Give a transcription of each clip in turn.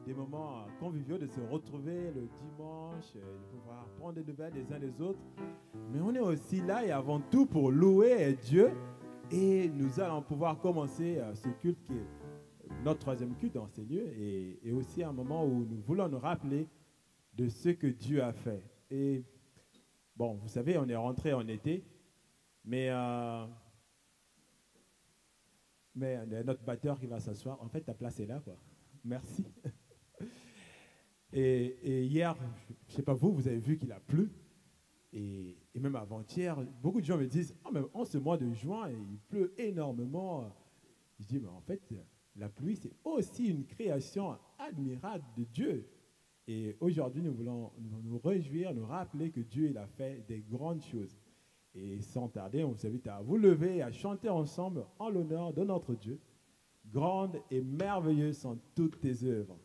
des moments conviviaux, de se retrouver le dimanche, de pouvoir prendre des nouvelles des uns des autres. Mais on est aussi là et avant tout pour louer Dieu. Et nous allons pouvoir commencer ce culte qui est notre troisième culte dans ces lieux et aussi un moment où nous voulons nous rappeler de ce que Dieu a fait. Et bon, vous savez, on est rentré en été, mais notre batteur qui va s'asseoir, en fait, ta place est là, quoi. Merci. Et hier, je ne sais pas vous avez vu qu'il a plu. Et même avant-hier, beaucoup de gens me disent, oh, mais en ce mois de juin, il pleut énormément. Je dis, mais en fait, la pluie, c'est aussi une création admirable de Dieu. Et aujourd'hui, nous voulons nous réjouir, nous rappeler que Dieu, il a fait des grandes choses. Et sans tarder, on vous invite à vous lever et à chanter ensemble en l'honneur de notre Dieu. Grande et merveilleuse sont toutes tes œuvres.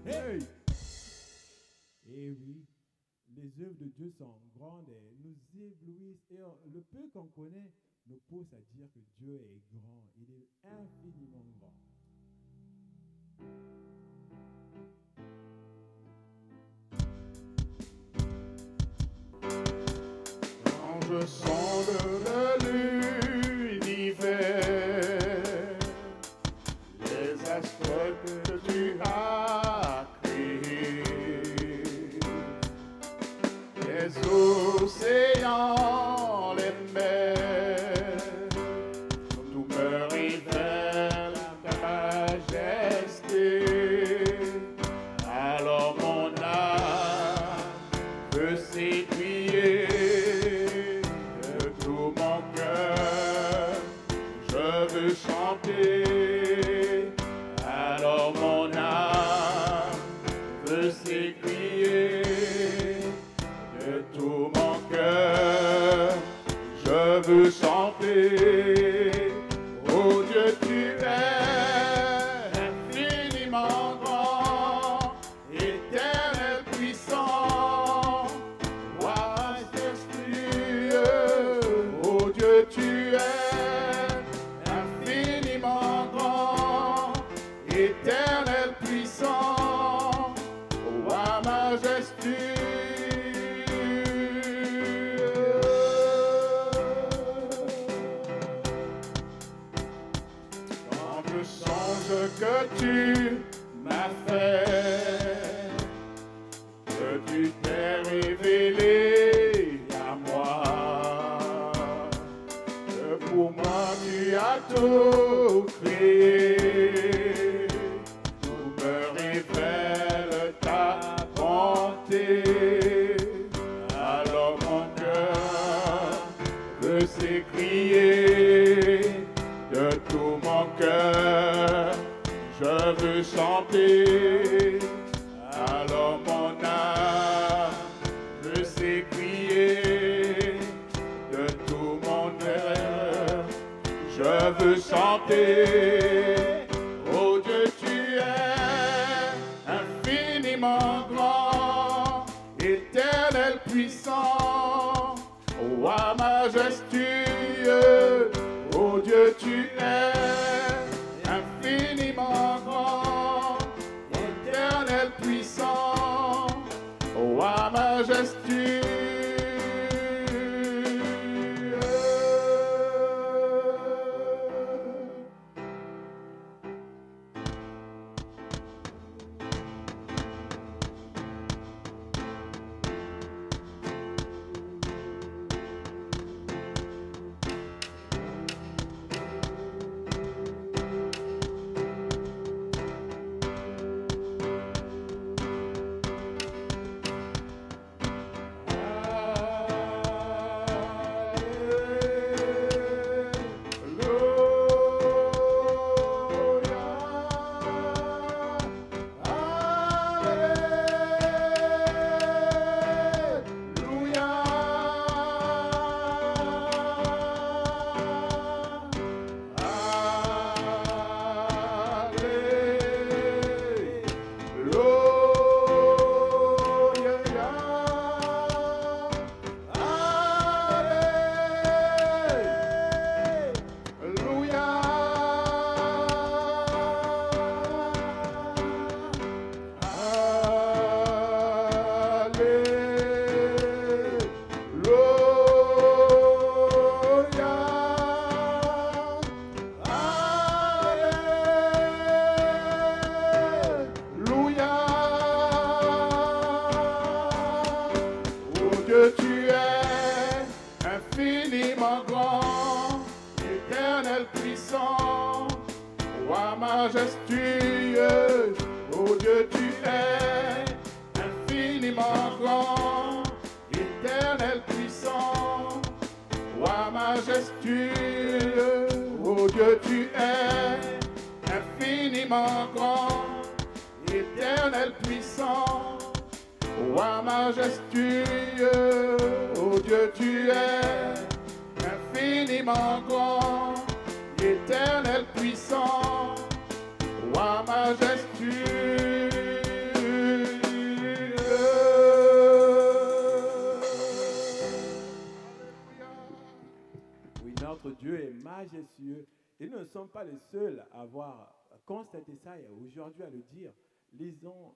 Hey! Et oui, les œuvres de Dieu sont grandes et nous éblouissent. Et le peu qu'on connaît nous pousse à dire que Dieu est grand. Il est infiniment grand. Quand je sonde l'univers, les astres que tu as créés, les océans, les mers, tout me révèle ta majesté. Alors mon âme veut s'écrier de tout mon cœur, je veux chanter. Alors mon âme veut s'écrier de tout mon cœur. veux chanter. Oh Dieu, tu es infiniment grand, éternel puissant, roi majestueux. Oh Dieu, tu es infiniment grand, éternel puissant, roi majestueux. Que tu m'as fait, que tu t'es révélé à moi, que pour moi tu as tout créé, tout me révèle ta bonté. Alors mon cœur veut s'écrier de tout mon cœur. Je veux chanter, alors mon âme veut s'écrier de tout mon cœur. Je veux chanter, oh Dieu, tu es infiniment grand, éternel puissant, roi majestueux, oh Dieu, tu es infiniment grand, éternel puissant, roi majestueux. Majestueux, oh Dieu, tu es infiniment grand, éternel puissant, roi majestueux, oh Dieu, tu es infiniment grand, éternel puissant, roi majestueux, oh Dieu, tu es infiniment grand, éternel puissant, roi majestueux. Oui, notre Dieu est majestueux et nous ne sommes pas les seuls à avoir constaté ça et aujourd'hui à le dire. Lisons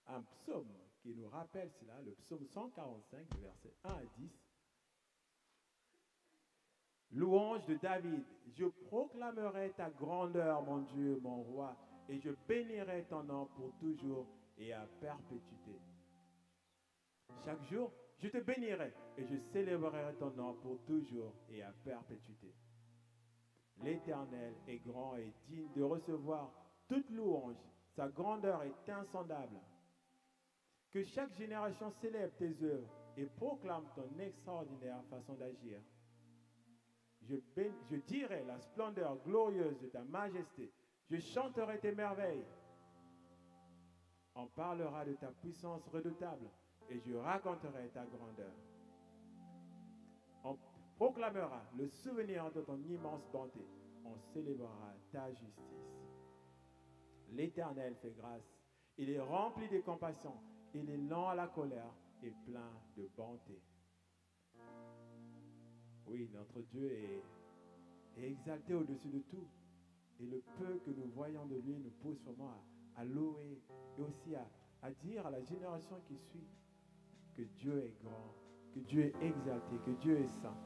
un psaume qui nous rappelle cela, le psaume 145, versets 1 à 10. Louange de David, je proclamerai ta grandeur, mon Dieu, mon roi, et je bénirai ton nom pour toujours et à perpétuité. Chaque jour, je te bénirai et je célébrerai ton nom pour toujours et à perpétuité. L'Éternel est grand et digne de recevoir toute louange. Sa grandeur est insondable. Que chaque génération célèbre tes œuvres et proclame ton extraordinaire façon d'agir. Je dirai la splendeur glorieuse de ta majesté. Je chanterai tes merveilles. On parlera de ta puissance redoutable et je raconterai ta grandeur. On proclamera le souvenir de ton immense bonté. On célébrera ta justice. L'Éternel fait grâce. Il est rempli de compassion. Il est lent à la colère et plein de bonté. Oui, notre Dieu est exalté au-dessus de tout. Et le peu que nous voyons de lui nous pousse vraiment à louer et aussi à dire à la génération qui suit que Dieu est grand, que Dieu est exalté, que Dieu est saint.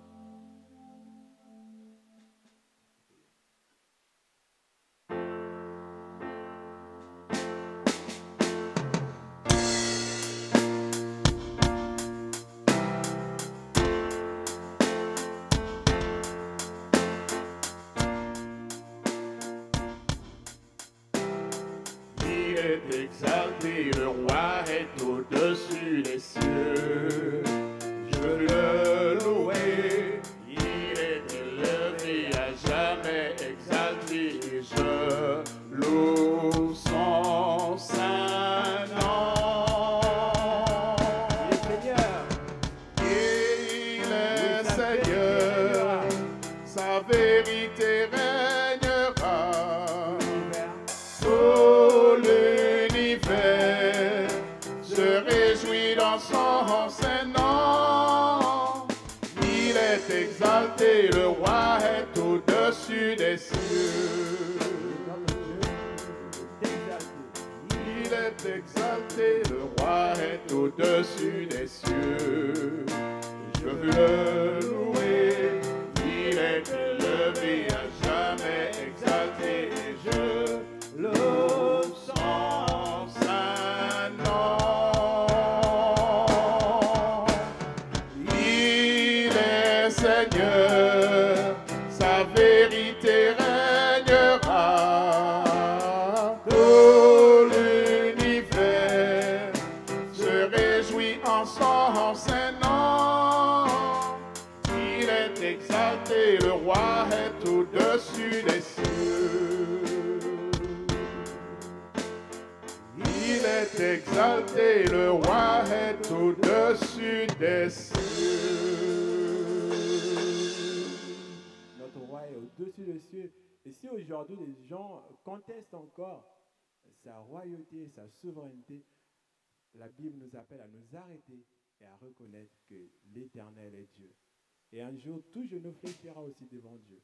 Exalté, le roi est au-dessus des cieux. Je veux le louer, il est élevé à jamais exalté. Et je loue son saint nom. Il est Seigneur, sa vérité régnera. Se réjouit dans son saint nom. Il est exalté, le roi est au-dessus des cieux. Il est exalté, le roi est au-dessus des cieux. Je veux le louer, il est élevé à jamais exalté. Et je loue son saint nom. Il est Seigneur, sa vérité régnera. Tout l'univers se réjouit en son saint nom. Il est exalté, le roi est au-dessus des cieux. Il est exalté, le roi est au-dessus des cieux. Notre roi est au-dessus des cieux. Et si aujourd'hui les gens contestent encore sa royauté, sa souveraineté, la Bible nous appelle à nous arrêter et à reconnaître que l'Éternel est Dieu. Et un jour, tout genou fléchira aussi devant Dieu.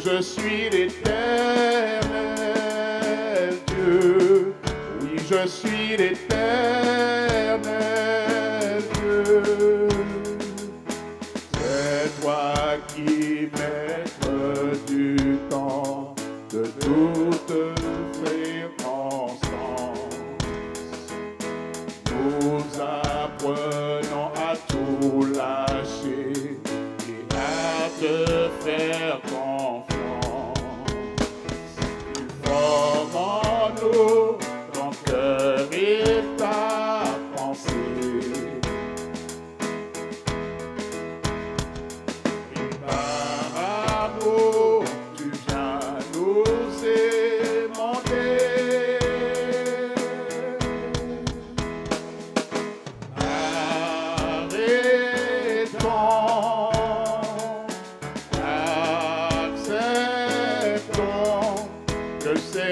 Je suis l'Éternel Dieu, oui je suis l'Éternel Dieu. C'est toi qui maître du temps, de toute circonstance. Nous apprenons à tout lâcher et à te faire confiance. Tu formes en nous ton cœur et ta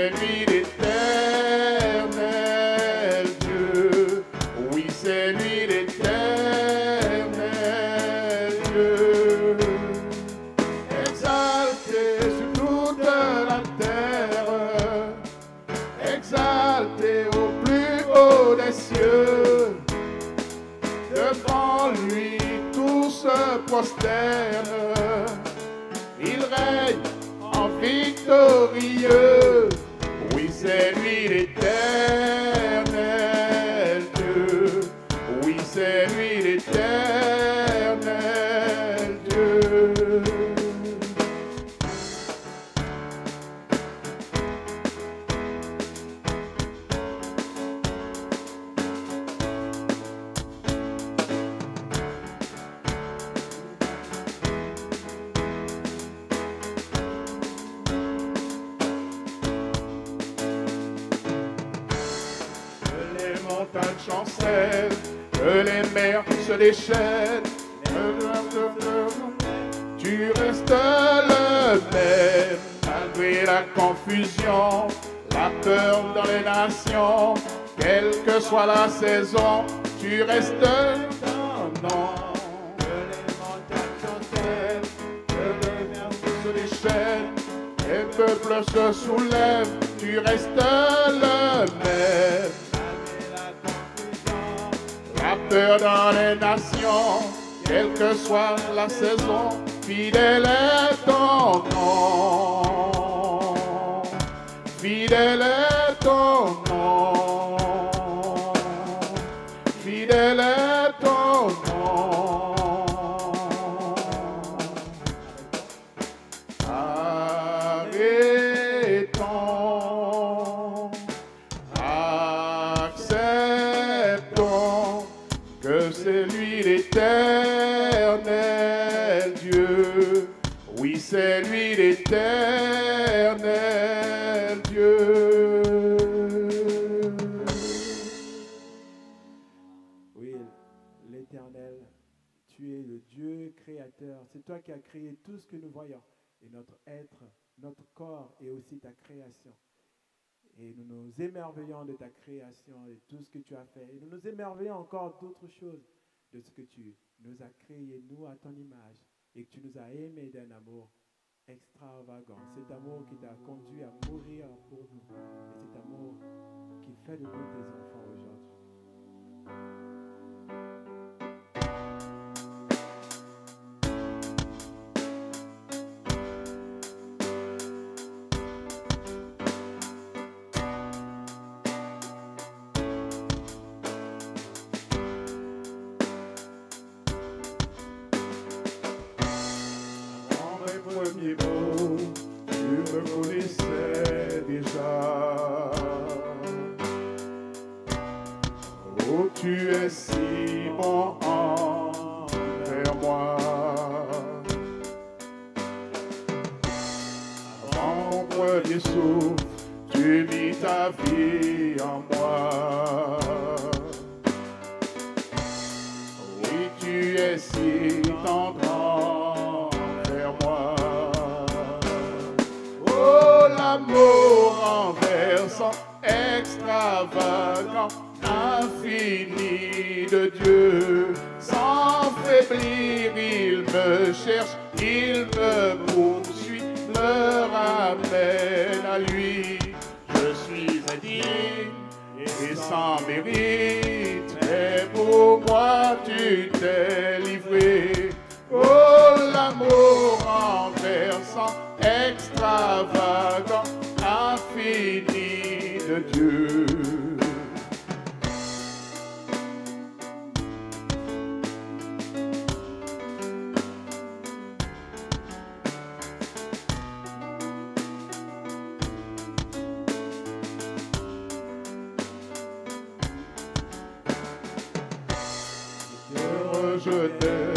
c'est lui l'éternel Dieu. Oui, c'est lui l'éternel Dieu. Exalté sur toute la terre, exalté au plus haut des cieux. Devant lui, tout se prosterne. Il règne en victorieux. Oui, c'est lui l'éternel Dieu. Oui, c'est lui l'éternel Dieu. Chancelle, que les mers se déchaînent, tu restes le même, malgré la confusion, la peur dans les nations, quelle que soit la saison, tu restes ton nom. Que les montagnes chancellent, que les mers se déchaînent, les peuples se soulèvent, tu restes le même. La peur dans les nations, quelle que soit la saison, fidèle est ton nom. Fidèle est ton nom. Fidèle est ton nom. Arrêtons, acceptons que c'est lui l'éternel Dieu. Oui, c'est lui l'éternel Dieu. Oui, l'éternel, tu es le Dieu créateur. C'est toi qui as créé tout ce que nous voyons. Et notre être, notre corps est aussi ta création. Et nous nous émerveillons de ta création et de tout ce que tu as fait. Et nous nous émerveillons encore d'autres choses, de ce que tu nous as créé, nous, à ton image, et que tu nous as aimés d'un amour extravagant. Cet amour qui t'a conduit à mourir pour nous. Et cet amour qui fait de nous tes enfants aujourd'hui. Premier mot, tu me connaissais déjà. Oh, tu es si bon envers moi. Avant mon premier souffle, tu mis ta vie en moi. Oui, tu es si tendre. L'amour renversant, extravagant, infini de Dieu. Sans faiblir, il me cherche, il me poursuit, me ramène à lui. Je suis indigne et sans mérite, mais pour moi tu t'es livré. Oh, l'amour renversant, extravagant, infini de Dieu. Te rejeter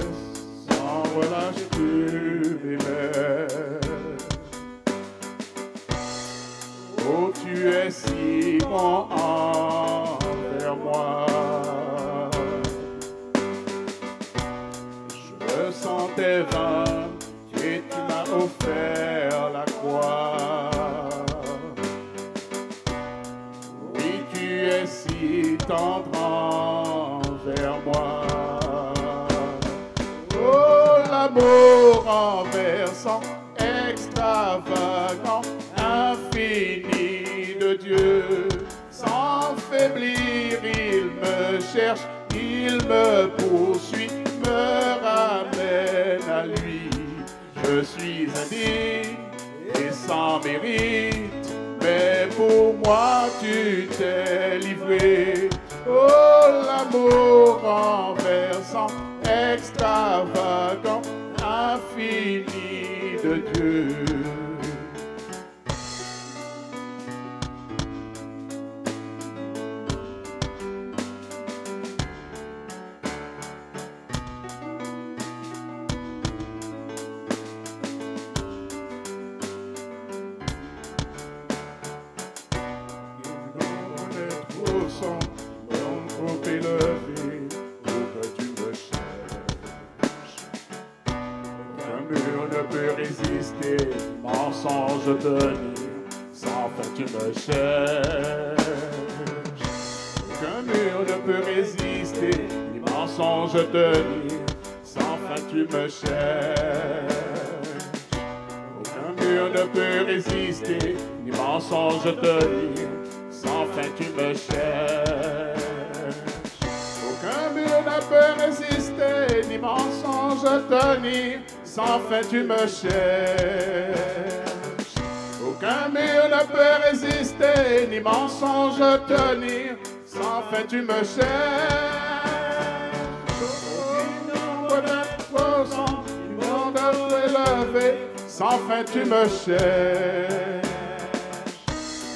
sans relâche, tu m'aimais. Oh, tu es si bon envers moi. Je me sentais vain et tu m'as offert la croix. extravagant, infini de Dieu. Sans faiblir, il me cherche, il me poursuit, me ramène à lui. Je suis indigne et sans mérite, mais pour moi tu t'es livré. Oh, l'amour renversant, extravagant, infini de Dieu. Mensonge de nuit, sans fin tu me cherches. Aucun mur ne peut résister, ni mensonge de nuit, sans fin tu me cherches. Aucun mur ne peut résister, ni mensonge de nuit, sans fin tu me cherches. Aucun mur ne peut résister, ni mensonge de nuit, sans fin tu me cherches. Aucun mur ne peut résister, ni mensonge tenir, sans fin tu me cherches. Nombre de sang, monde élevé, sans fin tu me cherches.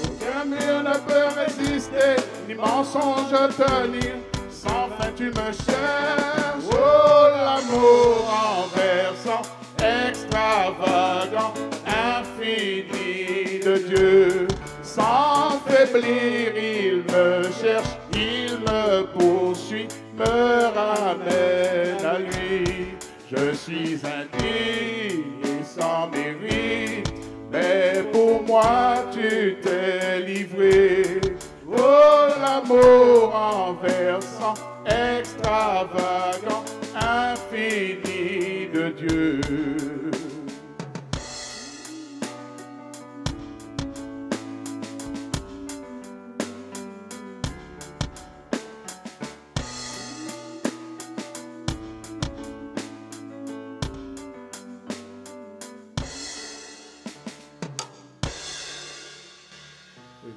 Aucun mur ne peut résister, ni mensonge tenir, sans fin tu me cherches. Oh, l'amour renversant, extravagant, infini de Dieu. Sans faiblir, il me cherche, il me poursuit, me ramène à lui. Je suis indigne et sans mérite, mais pour moi tu t'es livré. Oh, l'amour renversant, extravagant, infini de Dieu.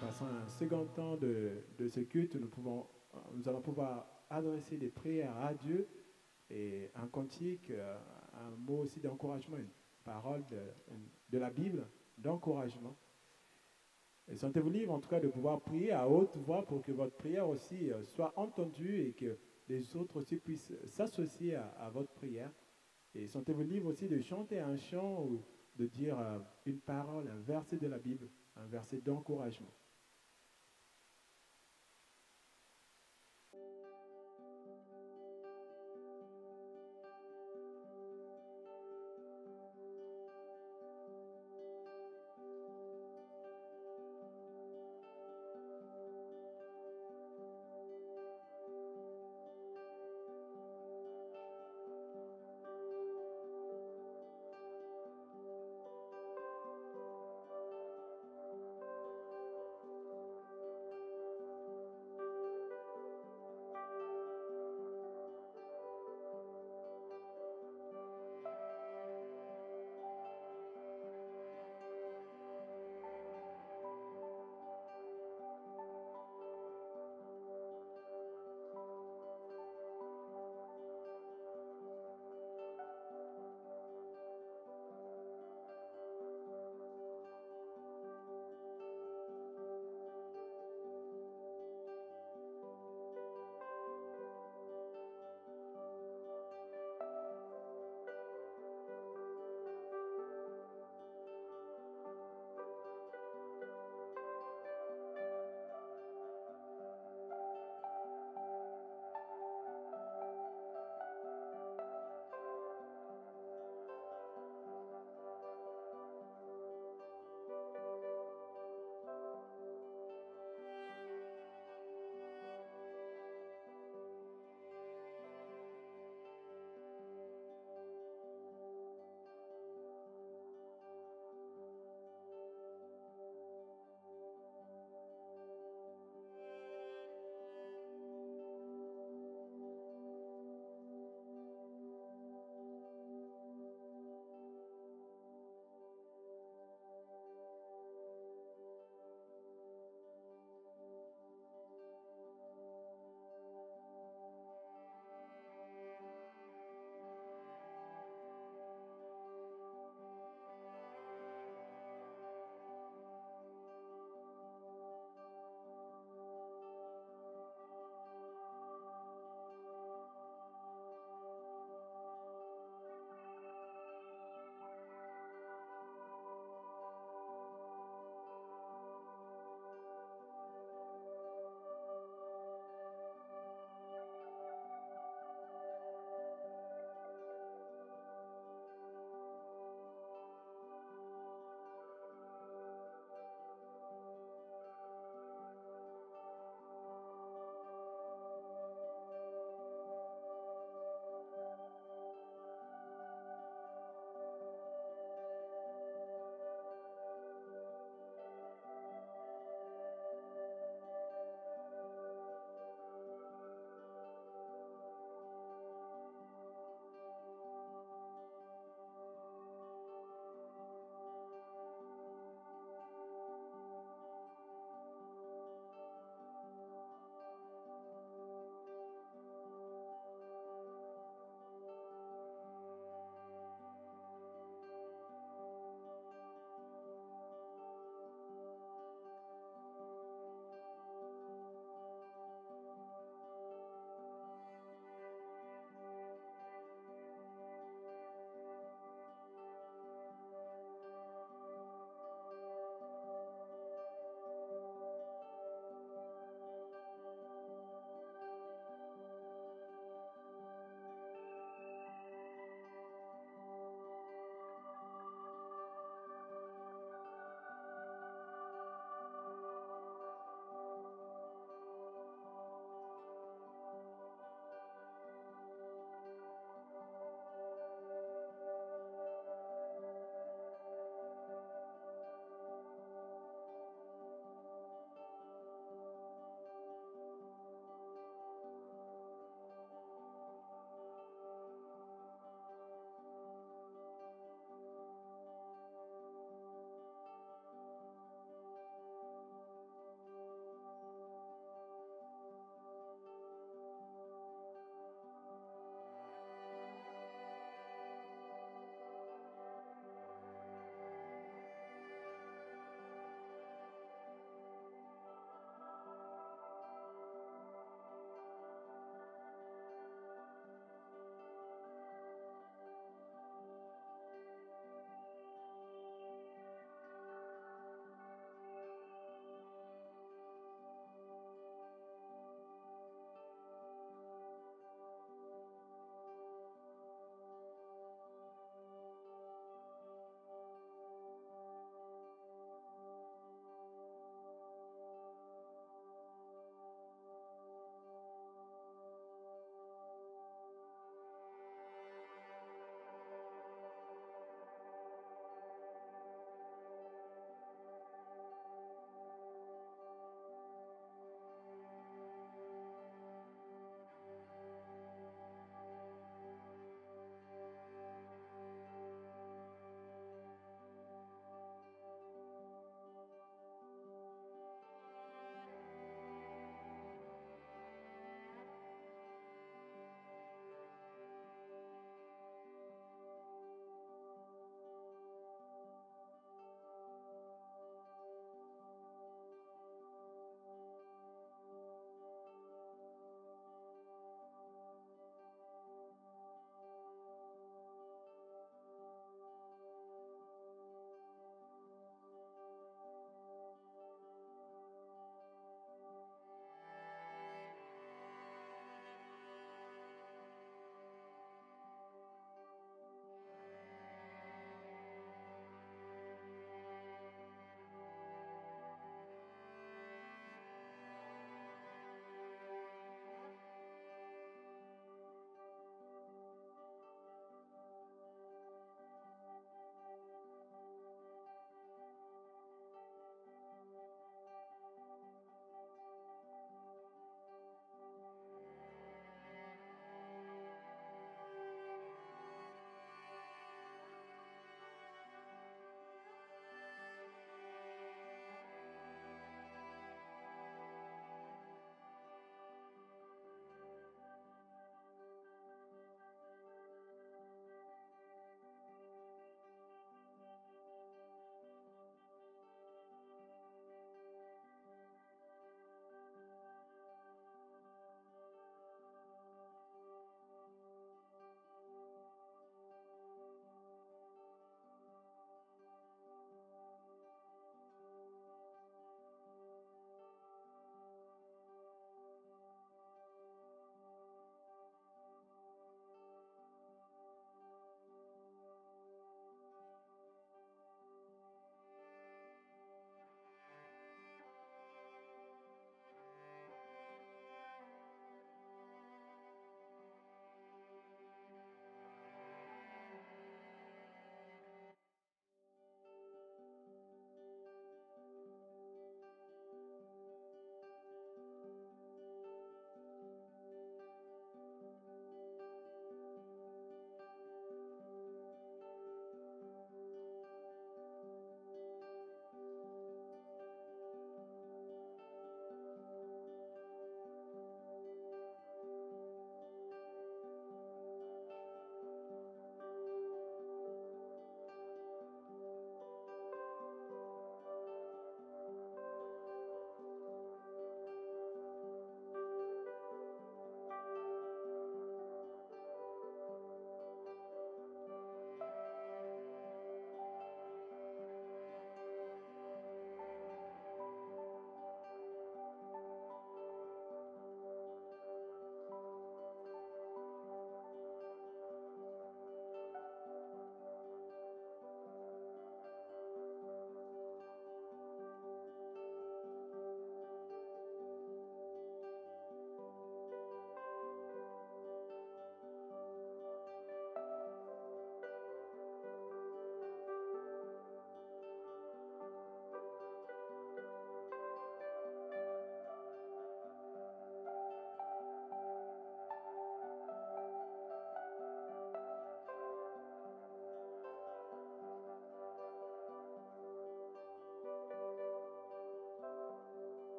Passant un second temps de ce culte, nous allons pouvoir adresser des prières à Dieu et un cantique, un mot aussi d'encouragement, une parole de la Bible d'encouragement. Et sentez-vous libre en tout cas de pouvoir prier à haute voix pour que votre prière aussi soit entendue et que les autres aussi puissent s'associer à votre prière. Et sentez-vous libre aussi de chanter un chant ou de dire une parole, un verset de la Bible, un verset d'encouragement.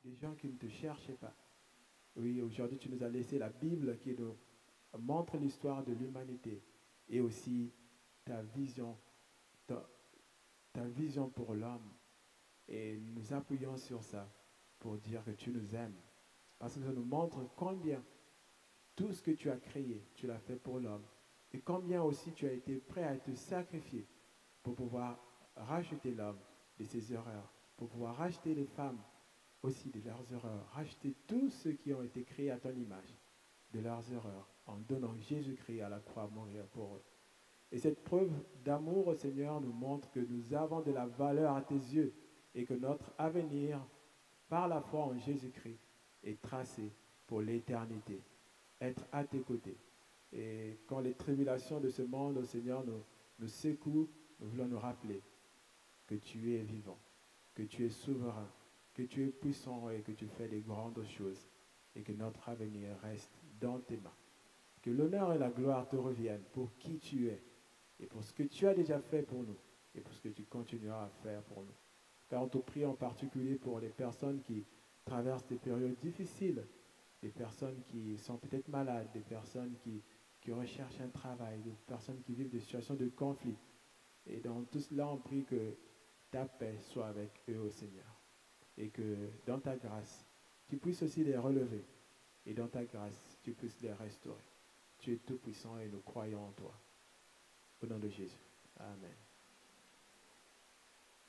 des gens qui ne te cherchaient pas. Oui, aujourd'hui, tu nous as laissé la Bible qui nous montre l'histoire de l'humanité et aussi ta vision pour l'homme. Et nous appuyons sur ça pour dire que tu nous aimes. Parce que ça nous montre combien tout ce que tu as créé, tu l'as fait pour l'homme. Et combien aussi tu as été prêt à te sacrifier pour pouvoir racheter l'homme de ses erreurs, pour pouvoir racheter les femmes aussi de leurs erreurs, racheter tous ceux qui ont été créés à ton image de leurs erreurs, en donnant Jésus-Christ à la croix mourir pour eux. Et cette preuve d'amour au Seigneur nous montre que nous avons de la valeur à tes yeux et que notre avenir, par la foi en Jésus-Christ, est tracé pour l'éternité. Être à tes côtés. Et quand les tribulations de ce monde, au Seigneur, nous secouent, nous voulons nous rappeler que tu es vivant, que tu es souverain, que tu es puissant et que tu fais des grandes choses et que notre avenir reste dans tes mains. Que l'honneur et la gloire te reviennent pour qui tu es et pour ce que tu as déjà fait pour nous et pour ce que tu continueras à faire pour nous. Car on te prie en particulier pour les personnes qui traversent des périodes difficiles, des personnes qui sont peut-être malades, des personnes qui recherchent un travail, des personnes qui vivent des situations de conflit. Et dans tout cela, on prie que ta paix soit avec eux, au Seigneur. Et que dans ta grâce, tu puisses aussi les relever. Et dans ta grâce, tu puisses les restaurer. Tu es tout puissant et nous croyons en toi. Au nom de Jésus. Amen.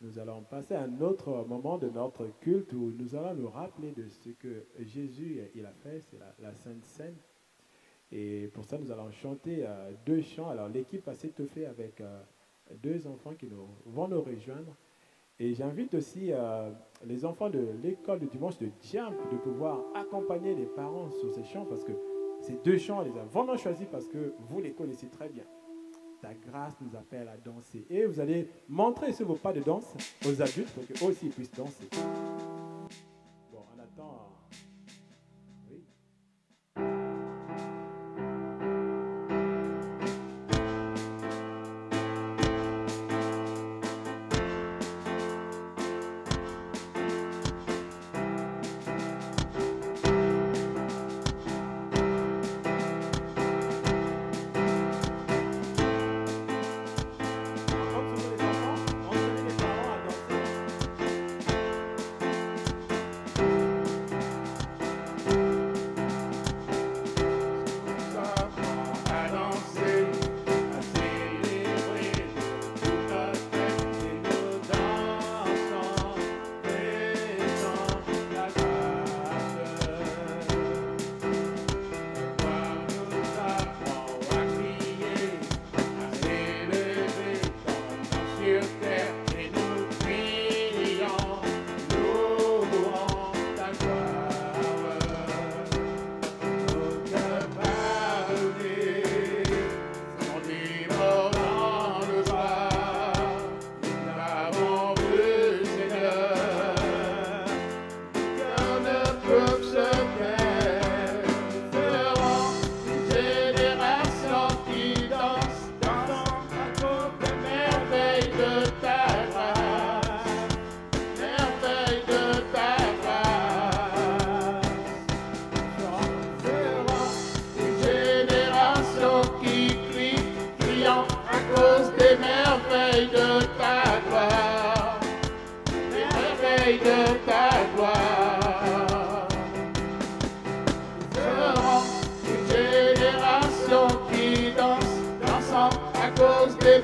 Nous allons passer à un autre moment de notre culte où nous allons nous rappeler de ce que Jésus il a fait, c'est la Sainte Seine. Et pour ça, nous allons chanter 2 chants. Alors, l'équipe va s'étoffer avec 2 enfants qui vont nous rejoindre. Et j'invite aussi les enfants de l'école du dimanche de Djamp de pouvoir accompagner les parents sur ces chants parce que ces 2 chants, on les a vraiment choisis parce que vous les connaissez très bien. Ta grâce nous appelle à danser. Et vous allez montrer sur vos pas de danse aux adultes pour qu'eux aussi puissent danser. Bon, on attend. Oui.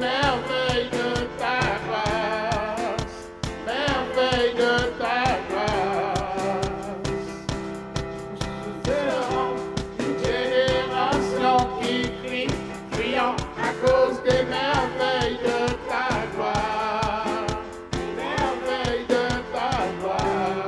Merveille de ta gloire.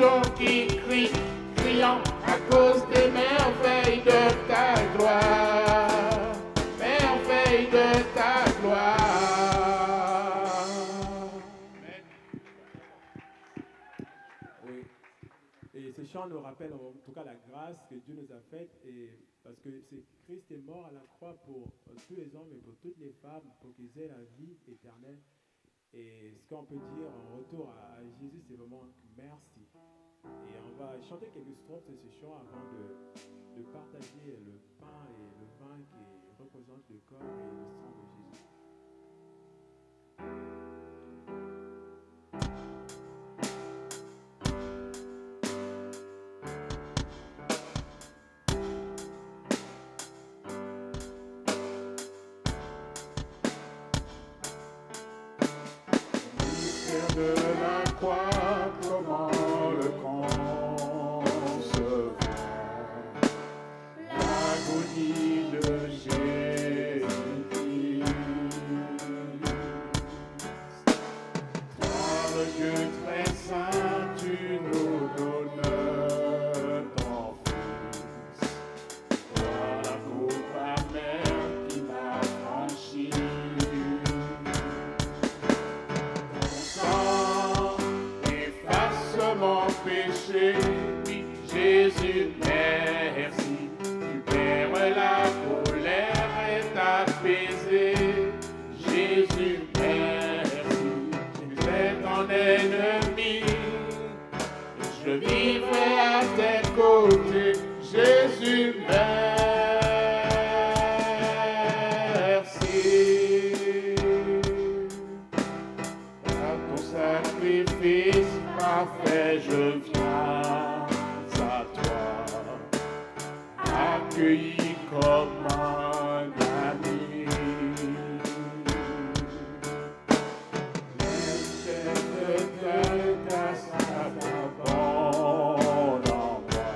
multitude qui crie, criant à cause des merveilles de ta gloire, merveilles de ta gloire. Amen. Oui. Et ce chant nous rappelle en tout cas la grâce que Dieu nous a faite, et parce que Christ est mort à la croix pour tous les hommes et pour toutes les femmes, pour qu'ils aient la vie éternelle. Et ce qu'on peut dire en retour à Jésus, c'est vraiment merci. Et on va chanter quelques strophes de ce chant avant de partager le pain et le vin qui représentent le corps et le sang de Jésus. De la croix, comment le concevoir? L'agonie de Jésus-Christ. Toi, le Dieu très saint, tu nous donnes ton Fils. Toi, la coupe amère qui m'a franchi. Mon péché, oui, Jésus, merci. Tu perds la colère est apaisée. Jésus, merci. Tu es ton ennemi, je vivrai à tes côtés. Jésus, merci. Par ton sacrifice parfait, je viens à toi, accueilli comme un ami. Les de ta s'abondent en moi.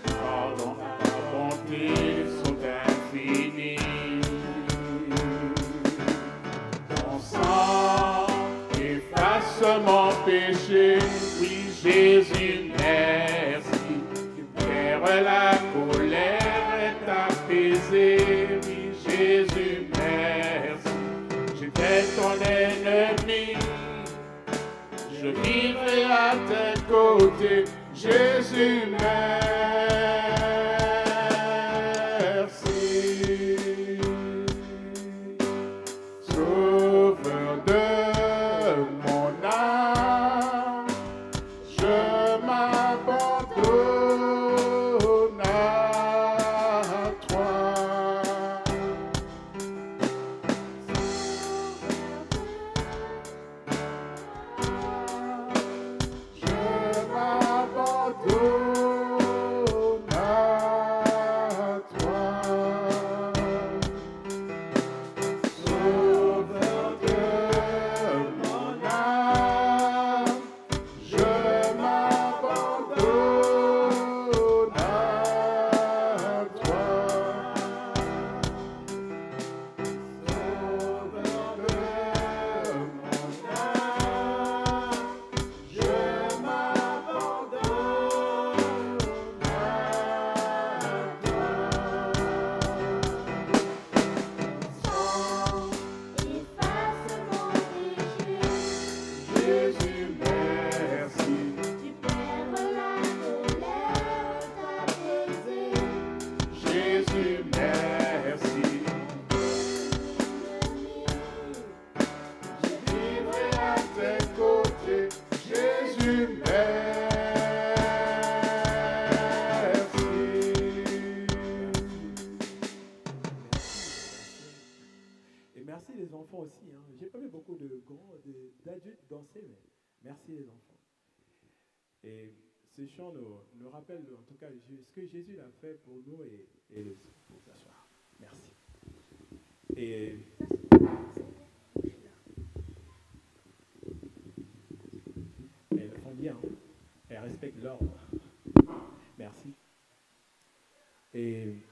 Pardon, ta bonté sont infinies. Ton sang efface mon péché, oui Jésus, merci. Tu perds la colère est apaisée, oui Jésus, merci. J'étais ton ennemi, je vivrai à tes côtés, Jésus, merci. Sauveur de mon âme, je m'abandonne à toi. Je m'abandonne à toi. Sauveur de mon âme, je m'abandonne à toi. Sauveur de mon âme, je m'abandonne à toi. Efface mon péché, Jésus, merci. tu perds la colère apaisée. Jésus, merci. Je vivrai à tes côtés. Jésus, merci. Et merci les enfants aussi. Hein. J'ai pas vu beaucoup d'adultes danser, mais merci les enfants. Et ce chant nous rappelle en tout cas ce que Jésus a fait pour nous et pour s'asseoir. Merci. Et elles le font bien. Hein. Elles respectent l'ordre. Merci. Et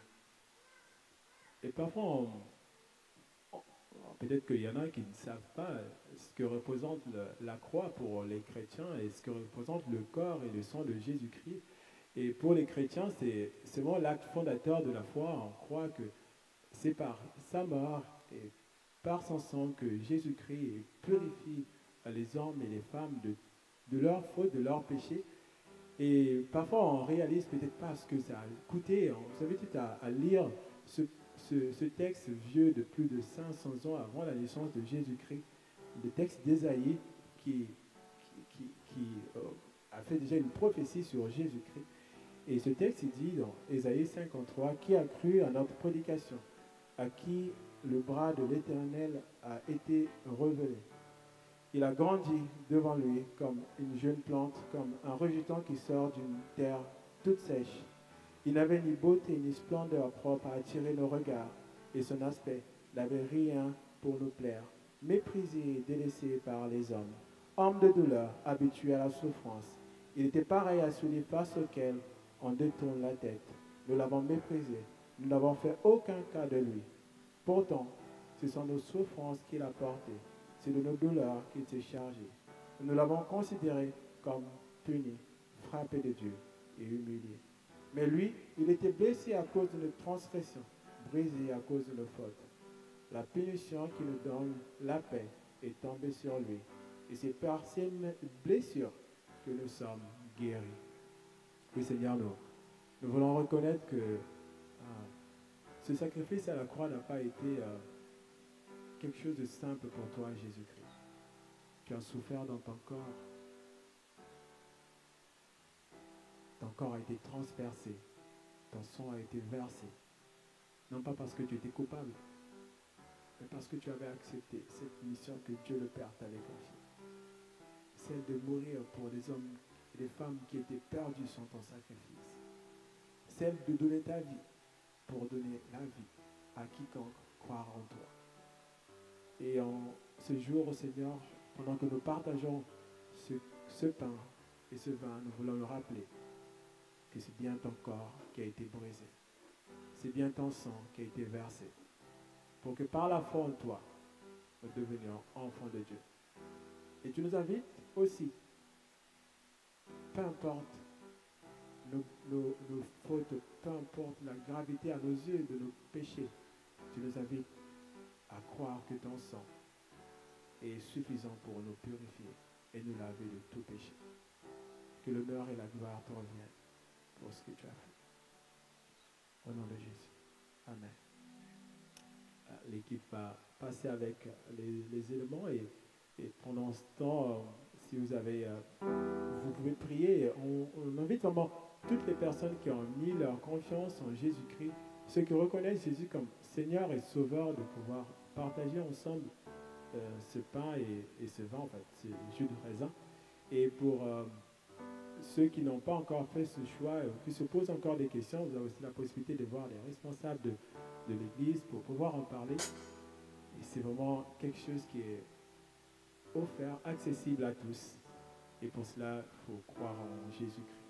parfois, peut-être qu'il y en a qui ne savent pas ce que représente la croix pour les chrétiens et ce que représente le corps et le sang de Jésus-Christ. Et pour les chrétiens, c'est vraiment l'acte fondateur de la foi. On croit que c'est par sa mort et par son sang que Jésus-Christ purifie les hommes et les femmes de leurs fautes, de leurs péchés. Et parfois, on réalise peut-être pas ce que ça a coûté. On s'invite à lire ce texte vieux de plus de 500 ans avant la naissance de Jésus-Christ, le texte d'Ésaïe qui a fait déjà une prophétie sur Jésus-Christ. Et ce texte il dit dans Ésaïe 53, « Qui a cru à notre prédication, à qui le bras de l'Éternel a été révélé. Il a grandi devant lui comme une jeune plante, comme un rejeton qui sort d'une terre toute sèche. Il n'avait ni beauté ni splendeur propre à attirer nos regards, et son aspect n'avait rien pour nous plaire. Méprisé et délaissé par les hommes, homme de douleur, habitué à la souffrance, il était pareil à celui face auquel on détourne la tête. Nous l'avons méprisé, nous n'avons fait aucun cas de lui. Pourtant, ce sont nos souffrances qu'il a portées, c'est de nos douleurs qu'il s'est chargé. Nous l'avons considéré comme puni, frappé de Dieu et humilié. Mais lui, il était blessé à cause de nos transgressions, brisé à cause de nos fautes. La punition qui nous donne la paix est tombée sur lui. Et c'est par ces blessures que nous sommes guéris. Oui, Seigneur, nous voulons reconnaître que ce sacrifice à la croix n'a pas été quelque chose de simple pour toi, Jésus-Christ. Tu as souffert dans ton corps. Ton corps a été transpercé. Ton sang a été versé. Non pas parce que tu étais coupable, mais parce que tu avais accepté cette mission que Dieu le Père t'avait confiée. Celle de mourir pour les hommes et les femmes qui étaient perdus sans ton sacrifice. Celle de donner ta vie pour donner la vie à quiconque croira en toi. Et en ce jour, Seigneur, pendant que nous partageons ce pain et ce vin, nous voulons le rappeler que c'est bien ton corps qui a été brisé. C'est bien ton sang qui a été versé. Pour que par la foi en toi, nous devenions enfants de Dieu. Et tu nous invites aussi, peu importe nos fautes, peu importe la gravité à nos yeux de nos péchés, tu nous invites à croire que ton sang est suffisant pour nous purifier et nous laver de tout péché. Que l'honneur et la gloire te reviennent pour ce que tu as fait. Au nom de Jésus. Amen. L'équipe va passer avec les éléments et pendant ce temps, si vous avez, vous pouvez prier. On invite vraiment toutes les personnes qui ont mis leur confiance en Jésus-Christ, ceux qui reconnaissent Jésus comme Seigneur et Sauveur, de pouvoir partager ensemble ce pain et ce vin, en fait, ce jus de raisin. Et pour ceux qui n'ont pas encore fait ce choix, qui se posent encore des questions, vous avez aussi la possibilité de voir les responsables de l'Église pour pouvoir en parler. Et c'est vraiment quelque chose qui est offert, accessible à tous. Et pour cela, il faut croire en Jésus-Christ.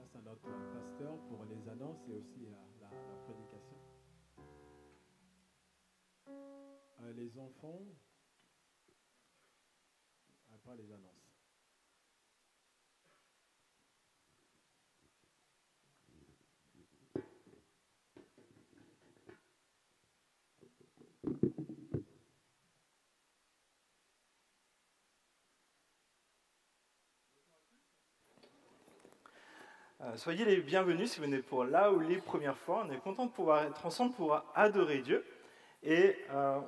grâce à notre pasteur pour les annonces et aussi la prédication. Les enfants, pas les annonces. Soyez les bienvenus si vous venez pour là ou les premières fois. On est content de pouvoir être ensemble pour adorer Dieu. Et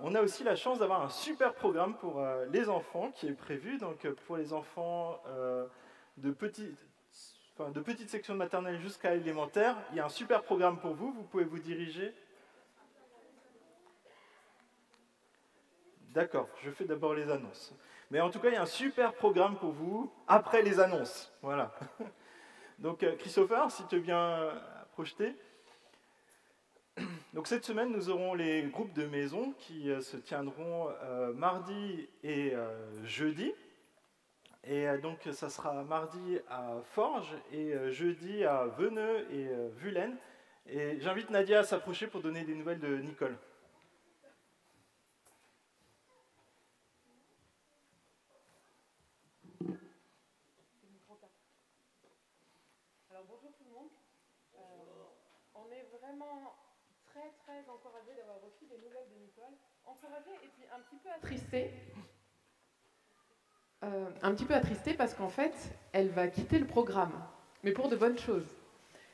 on a aussi la chance d'avoir un super programme pour les enfants qui est prévu. Donc pour les enfants de petites sections de maternelle jusqu'à élémentaire, il y a un super programme pour vous. Vous pouvez vous diriger. D'accord, je fais d'abord les annonces. Mais en tout cas, il y a un super programme pour vous après les annonces. Voilà. Donc Christopher, si tu veux bien projeter. Donc cette semaine, nous aurons les groupes de maison qui se tiendront mardi et jeudi. Et donc ça sera mardi à Forges et jeudi à Veneux et Vulaine. Et j'invite Nadia à s'approcher pour donner des nouvelles de Nicole. Alors bonjour tout le monde. On est vraiment très encouragés d'avoir reçu des nouvelles de Nicole. Encouragés et puis un petit peu attristés. Un petit peu attristés parce qu'en fait, elle va quitter le programme. Mais pour de bonnes choses.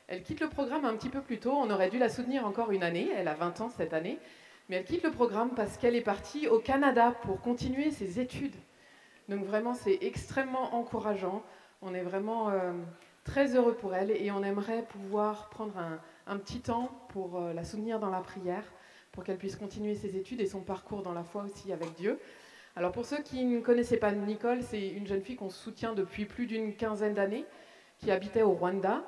Elle quitte le programme un petit peu plus tôt. On aurait dû la soutenir encore une année. Elle a 20 ans cette année. Mais elle quitte le programme parce qu'elle est partie au Canada pour continuer ses études. Donc vraiment, c'est extrêmement encourageant. On est vraiment très heureux pour elle et on aimerait pouvoir prendre un petit temps pour la soutenir dans la prière, pour qu'elle puisse continuer ses études et son parcours dans la foi aussi avec Dieu. Alors pour ceux qui ne connaissaient pas Nicole, c'est une jeune fille qu'on soutient depuis plus d'une quinzaine d'années, qui habitait au Rwanda,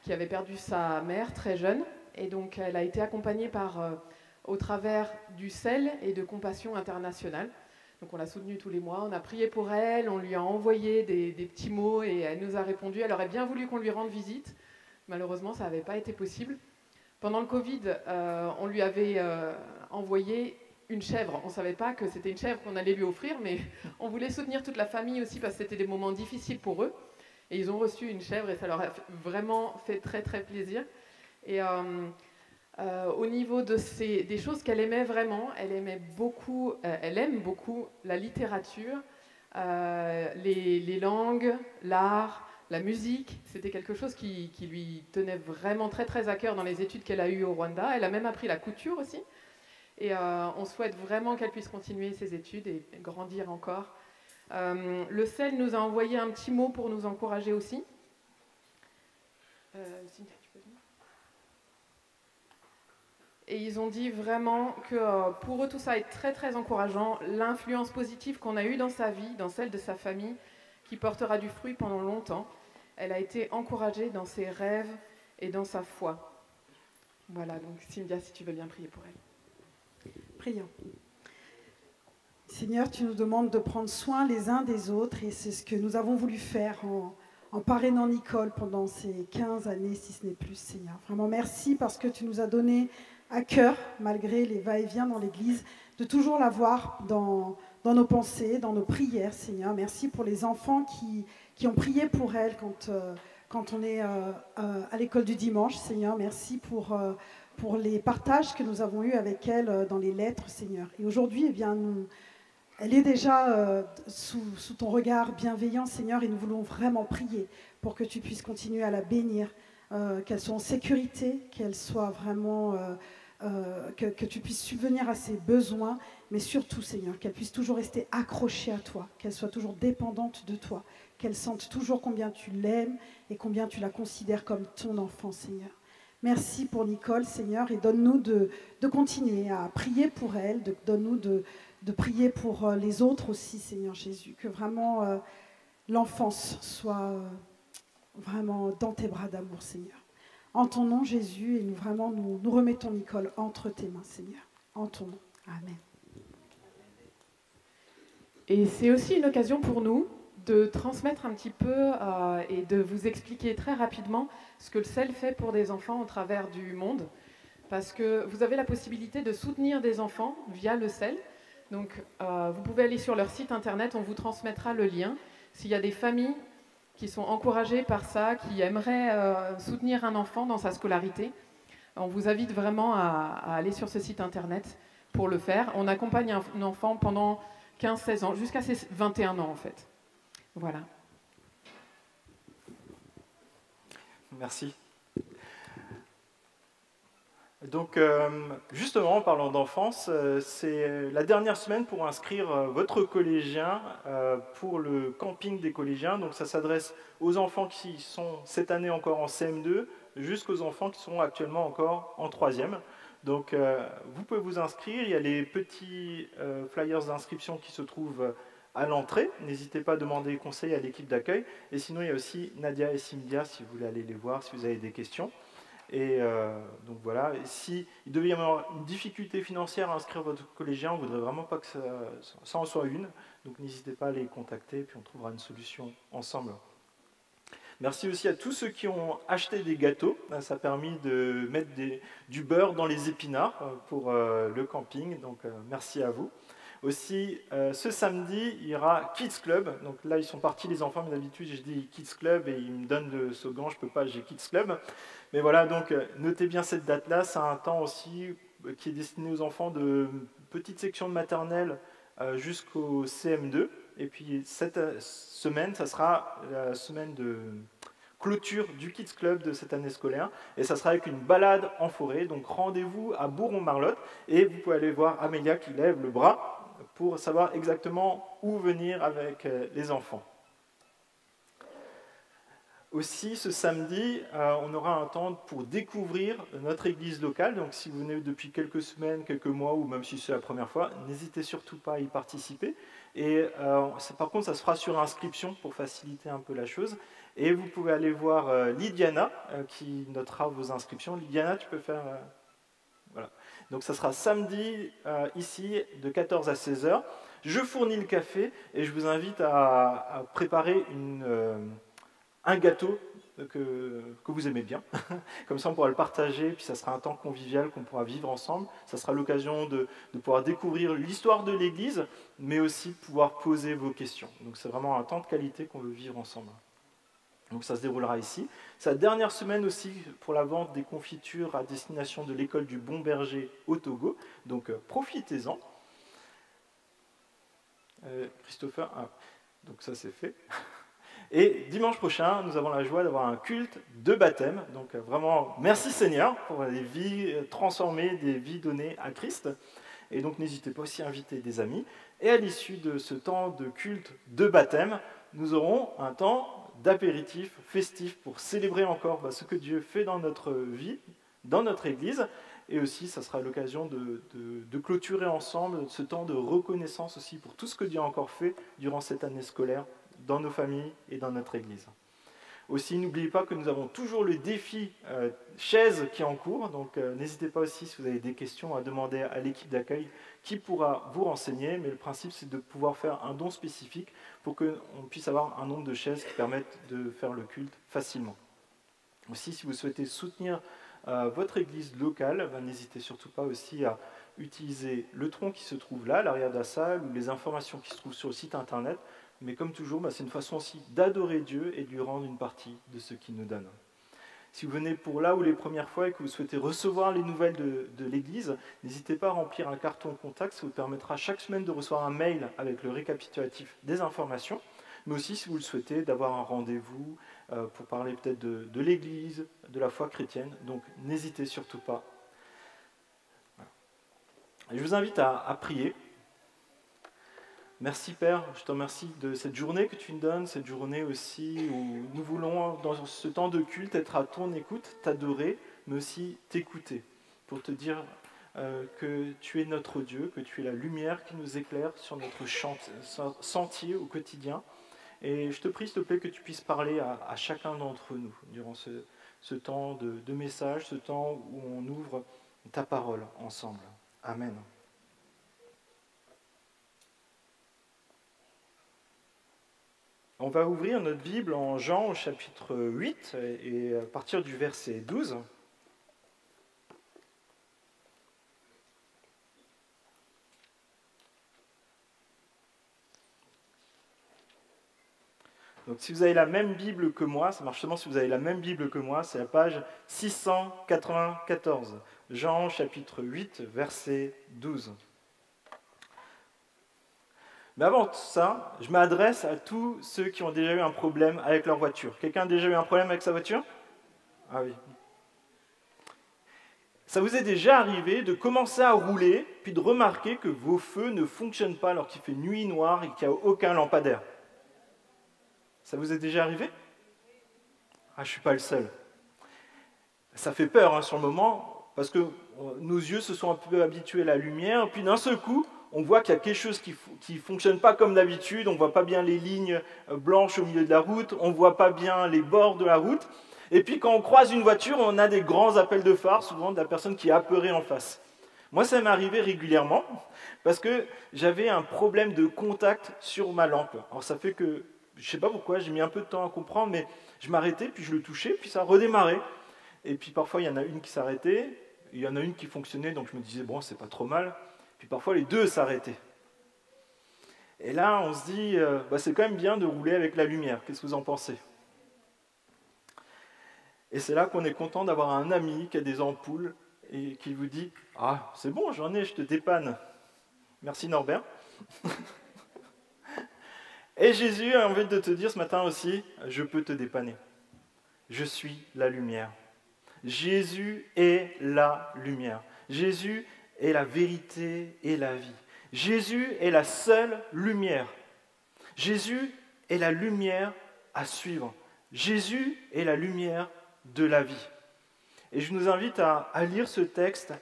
qui avait perdu sa mère très jeune. Et donc elle a été accompagnée au travers du CEL et de Compassion Internationale. Donc on l'a soutenue tous les mois, on a prié pour elle, on lui a envoyé des petits mots et elle nous a répondu. Elle aurait bien voulu qu'on lui rende visite. Malheureusement, ça n'avait pas été possible. Pendant le Covid, on lui avait envoyé une chèvre. On ne savait pas que c'était une chèvre qu'on allait lui offrir, mais on voulait soutenir toute la famille aussi parce que c'était des moments difficiles pour eux. Et ils ont reçu une chèvre et ça leur a vraiment fait très plaisir. Et au niveau des choses qu'elle aimait vraiment, elle aime beaucoup la littérature, les langues, l'art, la musique. C'était quelque chose qui lui tenait vraiment très à cœur dans les études qu'elle a eues au Rwanda. Elle a même appris la couture aussi. Et on souhaite vraiment qu'elle puisse continuer ses études et grandir encore. Le CEL nous a envoyé un petit mot pour nous encourager aussi. Cynthia, tu peux venir ? Et ils ont dit vraiment que pour eux tout ça est très encourageant. L'influence positive qu'on a eue dans sa vie, dans celle de sa famille, qui portera du fruit pendant longtemps. Elle a été encouragée dans ses rêves et dans sa foi. Voilà, donc Cynthia, si tu veux bien prier pour elle. Prions. Seigneur, tu nous demandes de prendre soin les uns des autres et c'est ce que nous avons voulu faire en parrainant Nicole pendant ces 15 années, si ce n'est plus, Seigneur. Vraiment merci parce que tu nous as donné à cœur, malgré les va-et-vient dans l'Église, de toujours l'avoir dans nos pensées, dans nos prières, Seigneur. Merci pour les enfants qui ont prié pour elle quand on est à l'école du dimanche, Seigneur. Merci pour les partages que nous avons eus avec elle dans les lettres, Seigneur. Et aujourd'hui, eh bien, elle est déjà sous ton regard bienveillant, Seigneur, et nous voulons vraiment prier pour que tu puisses continuer à la bénir, qu'elle soit en sécurité, qu'elle soit vraiment... que tu puisses subvenir à ses besoins, mais surtout, Seigneur, qu'elle puisse toujours rester accrochée à toi, qu'elle soit toujours dépendante de toi, qu'elle sente toujours combien tu l'aimes et combien tu la considères comme ton enfant, Seigneur. Merci pour Nicole, Seigneur, et donne-nous de continuer à prier pour elle, donne-nous de prier pour les autres aussi, Seigneur Jésus, que vraiment l'enfance soit vraiment dans tes bras d'amour, Seigneur. En ton nom, Jésus, et nous remettons Nicole entre tes mains, Seigneur. En ton nom. Amen. Et c'est aussi une occasion pour nous de transmettre un petit peu et de vous expliquer très rapidement ce que le CEL fait pour des enfants au travers du monde. Parce que vous avez la possibilité de soutenir des enfants via le CEL. Donc, vous pouvez aller sur leur site internet, on vous transmettra le lien. S'il y a des familles qui sont encouragées par ça, qui aimeraient soutenir un enfant dans sa scolarité, on vous invite vraiment à aller sur ce site internet pour le faire. On accompagne un enfant pendant 15-16 ans, jusqu'à ses 21 ans en fait. Voilà. Merci. Donc, justement, en parlant d'enfance, c'est la dernière semaine pour inscrire votre collégien pour le camping des collégiens. Donc, ça s'adresse aux enfants qui sont cette année encore en CM2 jusqu'aux enfants qui sont actuellement encore en 3e. Donc, vous pouvez vous inscrire. Il y a les petits flyers d'inscription qui se trouvent à l'entrée. N'hésitez pas à demander conseil à l'équipe d'accueil. Et sinon, il y a aussi Nadia et Cynthia si vous voulez aller les voir, si vous avez des questions. Et donc voilà, si il devait y avoir une difficulté financière à inscrire votre collégien, on ne voudrait vraiment pas que ça en soit une. Donc n'hésitez pas à les contacter, puis on trouvera une solution ensemble. Merci aussi à tous ceux qui ont acheté des gâteaux. Ça a permis de mettre du beurre dans les épinards pour le camping. Donc merci à vous. Aussi, ce samedi, il y aura Kids Club. Donc là, ils sont partis les enfants, mais d'habitude, je dis Kids Club et ils me donnent le slogan, je ne peux pas, j'ai Kids Club. Mais voilà, donc notez bien cette date-là. C'est un temps aussi qui est destiné aux enfants de petite section de maternelle jusqu'au CM2. Et puis cette semaine, ça sera la semaine de clôture du Kids Club de cette année scolaire. Et ça sera avec une balade en forêt. Donc rendez-vous à Bourron-Marlotte. Et vous pouvez aller voir Amélia qui lève le bras pour savoir exactement où venir avec les enfants. Aussi, ce samedi, on aura un temps pour découvrir notre église locale. Donc, si vous venez depuis quelques semaines, quelques mois, ou même si c'est la première fois, n'hésitez surtout pas à y participer. Et par contre, ça se fera sur inscription pour faciliter un peu la chose. Et vous pouvez aller voir Lydiana, qui notera vos inscriptions. Lydiana, tu peux faire... voilà. Donc, ça sera samedi, ici, de 14 à 16 h. Je fournis le café et je vous invite à préparer un gâteau que vous aimez bien. Comme ça, on pourra le partager, puis ça sera un temps convivial qu'on pourra vivre ensemble. Ça sera l'occasion de pouvoir découvrir l'histoire de l'Église, mais aussi de pouvoir poser vos questions. Donc c'est vraiment un temps de qualité qu'on veut vivre ensemble. Donc ça se déroulera ici. C'est la dernière semaine aussi pour la vente des confitures à destination de l'école du Bon Berger au Togo. Donc profitez-en. Christopher, donc ça c'est fait. Et dimanche prochain, nous avons la joie d'avoir un culte de baptême. Donc vraiment, merci Seigneur pour les vies transformées, des vies données à Christ. Et donc n'hésitez pas aussi à inviter des amis. Et à l'issue de ce temps de culte de baptême, nous aurons un temps d'apéritif festif pour célébrer encore ce que Dieu fait dans notre vie, dans notre Église. Et aussi, ça sera l'occasion de clôturer ensemble ce temps de reconnaissance aussi pour tout ce que Dieu a encore fait durant cette année scolaire dans nos familles et dans notre Église. Aussi, n'oubliez pas que nous avons toujours le défi chaise qui est en cours, donc n'hésitez pas aussi, si vous avez des questions, à demander à l'équipe d'accueil qui pourra vous renseigner, mais le principe c'est de pouvoir faire un don spécifique pour qu'on puisse avoir un nombre de chaises qui permettent de faire le culte facilement. Aussi, si vous souhaitez soutenir votre église locale, n'hésitez surtout pas aussi à utiliser le tronc qui se trouve là, à l'arrière de la salle, ou les informations qui se trouvent sur le site internet. Mais comme toujours, c'est une façon aussi d'adorer Dieu et de lui rendre une partie de ce qu'il nous donne. Si vous venez pour là ou les premières fois et que vous souhaitez recevoir les nouvelles de l'Église, n'hésitez pas à remplir un carton contact, ça vous permettra chaque semaine de recevoir un mail avec le récapitulatif des informations, mais aussi, si vous le souhaitez, d'avoir un rendez-vous pour parler peut-être de l'Église, de la foi chrétienne. Donc n'hésitez surtout pas. Voilà. Et je vous invite à prier. Merci Père, je te remercie de cette journée que tu nous donnes, cette journée aussi où nous voulons, dans ce temps de culte, être à ton écoute, t'adorer, mais aussi t'écouter, pour te dire que tu es notre Dieu, que tu es la lumière qui nous éclaire sur notre sentier au quotidien. Et je te prie, s'il te plaît, que tu puisses parler à chacun d'entre nous durant ce temps de message, ce temps où on ouvre ta parole ensemble. Amen. On va ouvrir notre Bible en Jean au chapitre 8 et à partir du verset 12. Donc si vous avez la même Bible que moi, ça marche seulement si vous avez la même Bible que moi, c'est la page 694. Jean chapitre 8, verset 12. Mais avant ça, je m'adresse à tous ceux qui ont déjà eu un problème avec leur voiture. Quelqu'un a déjà eu un problème avec sa voiture? Ah oui. Ça vous est déjà arrivé de commencer à rouler, puis de remarquer que vos feux ne fonctionnent pas alors qu'il fait nuit noire et qu'il n'y a aucun lampadaire? Ça vous est déjà arrivé? Ah, je ne suis pas le seul. Ça fait peur hein, sur le moment, parce que nos yeux se sont un peu habitués à la lumière, puis d'un seul coup, on voit qu'il y a quelque chose qui ne fonctionne pas comme d'habitude, on ne voit pas bien les lignes blanches au milieu de la route, on ne voit pas bien les bords de la route, et puis quand on croise une voiture, on a des grands appels de phare, souvent de la personne qui est apeurée en face. Moi, ça m'est arrivé régulièrement, parce que j'avais un problème de contact sur ma lampe. Alors ça fait que, je ne sais pas pourquoi, j'ai mis un peu de temps à comprendre, mais je m'arrêtais, puis je le touchais, puis ça redémarrait. Et puis parfois, il y en a une qui s'arrêtait, il y en a une qui fonctionnait, donc je me disais, bon, c'est pas trop mal. Puis parfois, les deux s'arrêtaient. Et là, on se dit, c'est quand même bien de rouler avec la lumière. Qu'est-ce que vous en pensez? Et c'est là qu'on est content d'avoir un ami qui a des ampoules et qui vous dit, ah, c'est bon, j'en ai, je te dépanne. Merci Norbert. Et Jésus a envie de te dire ce matin aussi, je peux te dépanner. Je suis la lumière. Jésus est la lumière. Jésus est la vérité et la vie. Jésus est la seule lumière. Jésus est la lumière à suivre. Jésus est la lumière de la vie. Et je nous invite à lire ce texte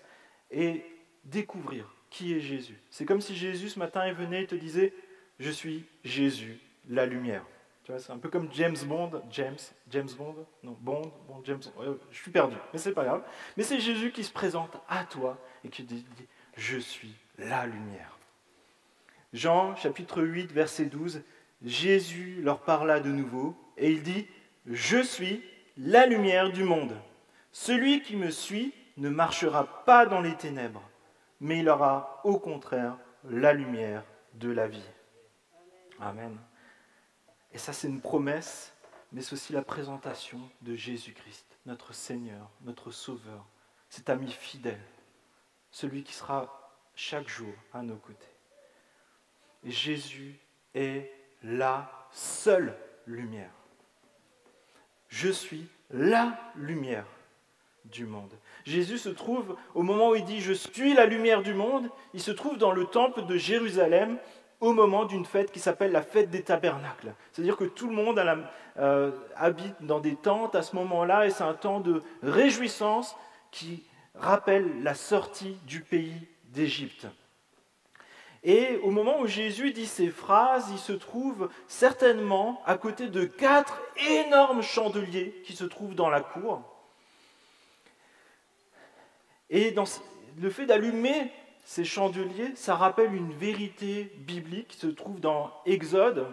et découvrir qui est Jésus. C'est comme si Jésus ce matin venait et te disait, je suis Jésus, la lumière. Tu vois, c'est un peu comme James Bond, je suis perdu, mais c'est pas grave. Mais c'est Jésus qui se présente à toi et qui te dit, je suis la lumière. Jean, chapitre 8, verset 12, Jésus leur parla de nouveau et il dit, je suis la lumière du monde. Celui qui me suit ne marchera pas dans les ténèbres, mais il aura au contraire la lumière de la vie. Amen. Et ça, c'est une promesse, mais c'est aussi la présentation de Jésus-Christ, notre Seigneur, notre Sauveur, cet ami fidèle, celui qui sera chaque jour à nos côtés. Et Jésus est la seule lumière. Je suis la lumière du monde. Jésus se trouve, au moment où il dit « Je suis la lumière du monde », il se trouve dans le temple de Jérusalem, au moment d'une fête qui s'appelle la fête des tabernacles. C'est-à-dire que tout le monde habite dans des tentes à ce moment-là, et c'est un temps de réjouissance qui rappelle la sortie du pays d'Égypte. Et au moment où Jésus dit ces phrases, il se trouve certainement à côté de 4 énormes chandeliers qui se trouvent dans la cour. Et dans le fait d'allumer ces chandeliers, ça rappelle une vérité biblique qui se trouve dans Exode,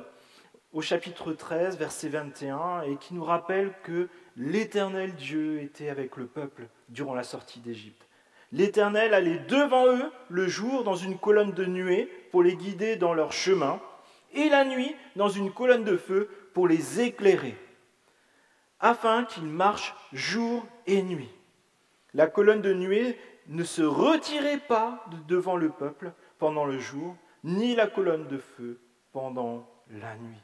au chapitre 13, verset 21, et qui nous rappelle que l'Éternel Dieu était avec le peuple durant la sortie d'Égypte. L'Éternel allait devant eux le jour dans une colonne de nuée pour les guider dans leur chemin, et la nuit dans une colonne de feu pour les éclairer, afin qu'ils marchent jour et nuit. La colonne de nuée ne se retirait pas de devant le peuple pendant le jour, ni la colonne de feu pendant la nuit.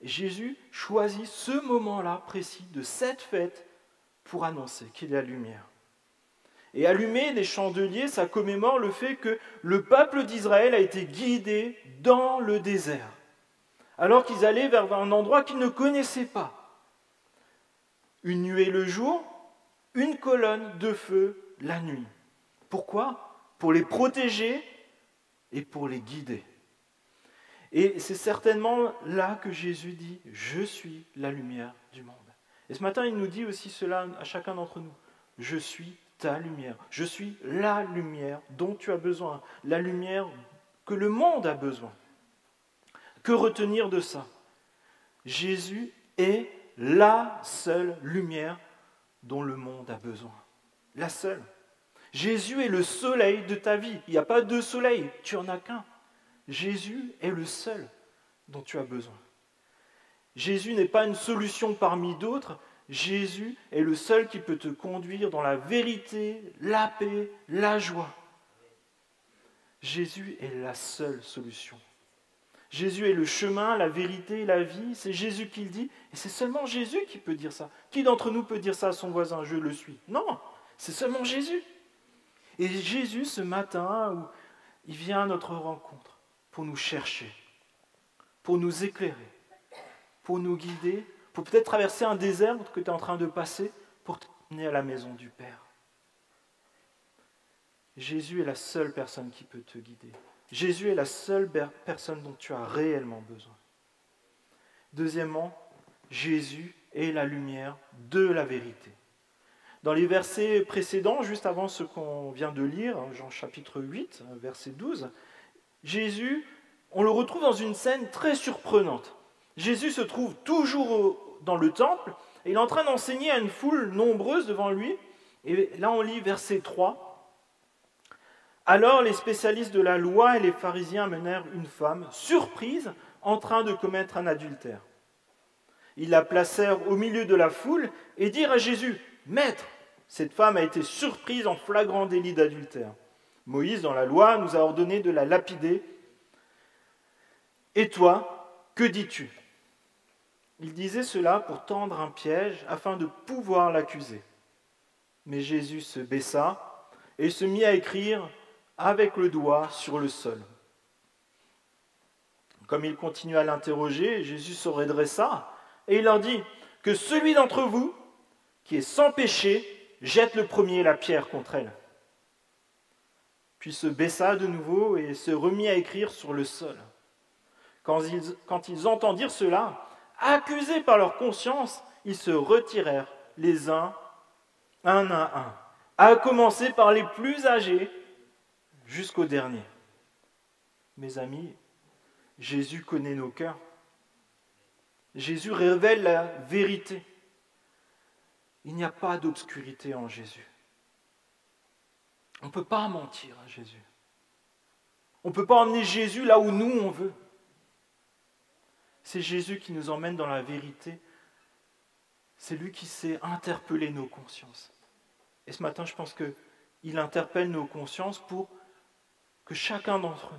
Et Jésus choisit ce moment-là précis de cette fête pour annoncer qu'il est la lumière. Et allumer des chandeliers, ça commémore le fait que le peuple d'Israël a été guidé dans le désert, alors qu'ils allaient vers un endroit qu'ils ne connaissaient pas. Une nuée le jour, une colonne de feu la nuit. Pourquoi? Pour les protéger et pour les guider. Et c'est certainement là que Jésus dit « Je suis la lumière du monde ». Et ce matin, il nous dit aussi cela à chacun d'entre nous. « Je suis ta lumière. Je suis la lumière dont tu as besoin, la lumière que le monde a besoin. » Que retenir de ça? Jésus est la seule lumière dont le monde a besoin. La seule. Jésus est le soleil de ta vie. Il n'y a pas deux soleils, tu n'en as qu'un. Jésus est le seul dont tu as besoin. Jésus n'est pas une solution parmi d'autres. Jésus est le seul qui peut te conduire dans la vérité, la paix, la joie. Jésus est la seule solution. Jésus est le chemin, la vérité et la vie. C'est Jésus qui le dit. Et c'est seulement Jésus qui peut dire ça. Qui d'entre nous peut dire ça à son voisin? Je le suis. Non, c'est seulement Jésus. Et Jésus, ce matin, il vient à notre rencontre pour nous chercher, pour nous éclairer, pour nous guider, pour peut-être traverser un désert que tu es en train de passer, pour t'emmener à la maison du Père. Jésus est la seule personne qui peut te guider. Jésus est la seule personne dont tu as réellement besoin. Deuxièmement, Jésus est la lumière de la vérité. Dans les versets précédents, juste avant ce qu'on vient de lire, Jean chapitre 8, verset 12, Jésus, on le retrouve dans une scène très surprenante. Jésus se trouve toujours dans le temple et il est en train d'enseigner à une foule nombreuse devant lui. Et là, on lit verset 3. Alors les spécialistes de la loi et les pharisiens amenèrent une femme, surprise, en train de commettre un adultère. Ils la placèrent au milieu de la foule et dirent à Jésus, « Maître, cette femme a été surprise en flagrant délit d'adultère. Moïse, dans la loi, nous a ordonné de la lapider. Et toi, que dis-tu » Il disait cela pour tendre un piège afin de pouvoir l'accuser. Mais Jésus se baissa et se mit à écrire avec le doigt sur le sol. Comme il continua à l'interroger, Jésus se redressa et il leur dit « Que celui d'entre vous qui est sans péché jette le premier la pierre contre elle. » Puis se baissa de nouveau et se remit à écrire sur le sol. Quand ils entendirent cela, accusés par leur conscience, ils se retirèrent les uns, un à un, à commencer par les plus âgés jusqu'au dernier. Mes amis, Jésus connaît nos cœurs. Jésus révèle la vérité. Il n'y a pas d'obscurité en Jésus. On ne peut pas mentir à Jésus. On ne peut pas emmener Jésus là où nous on veut. C'est Jésus qui nous emmène dans la vérité. C'est lui qui sait interpeller nos consciences. Et ce matin, je pense qu'il interpelle nos consciences pour que chacun d'entre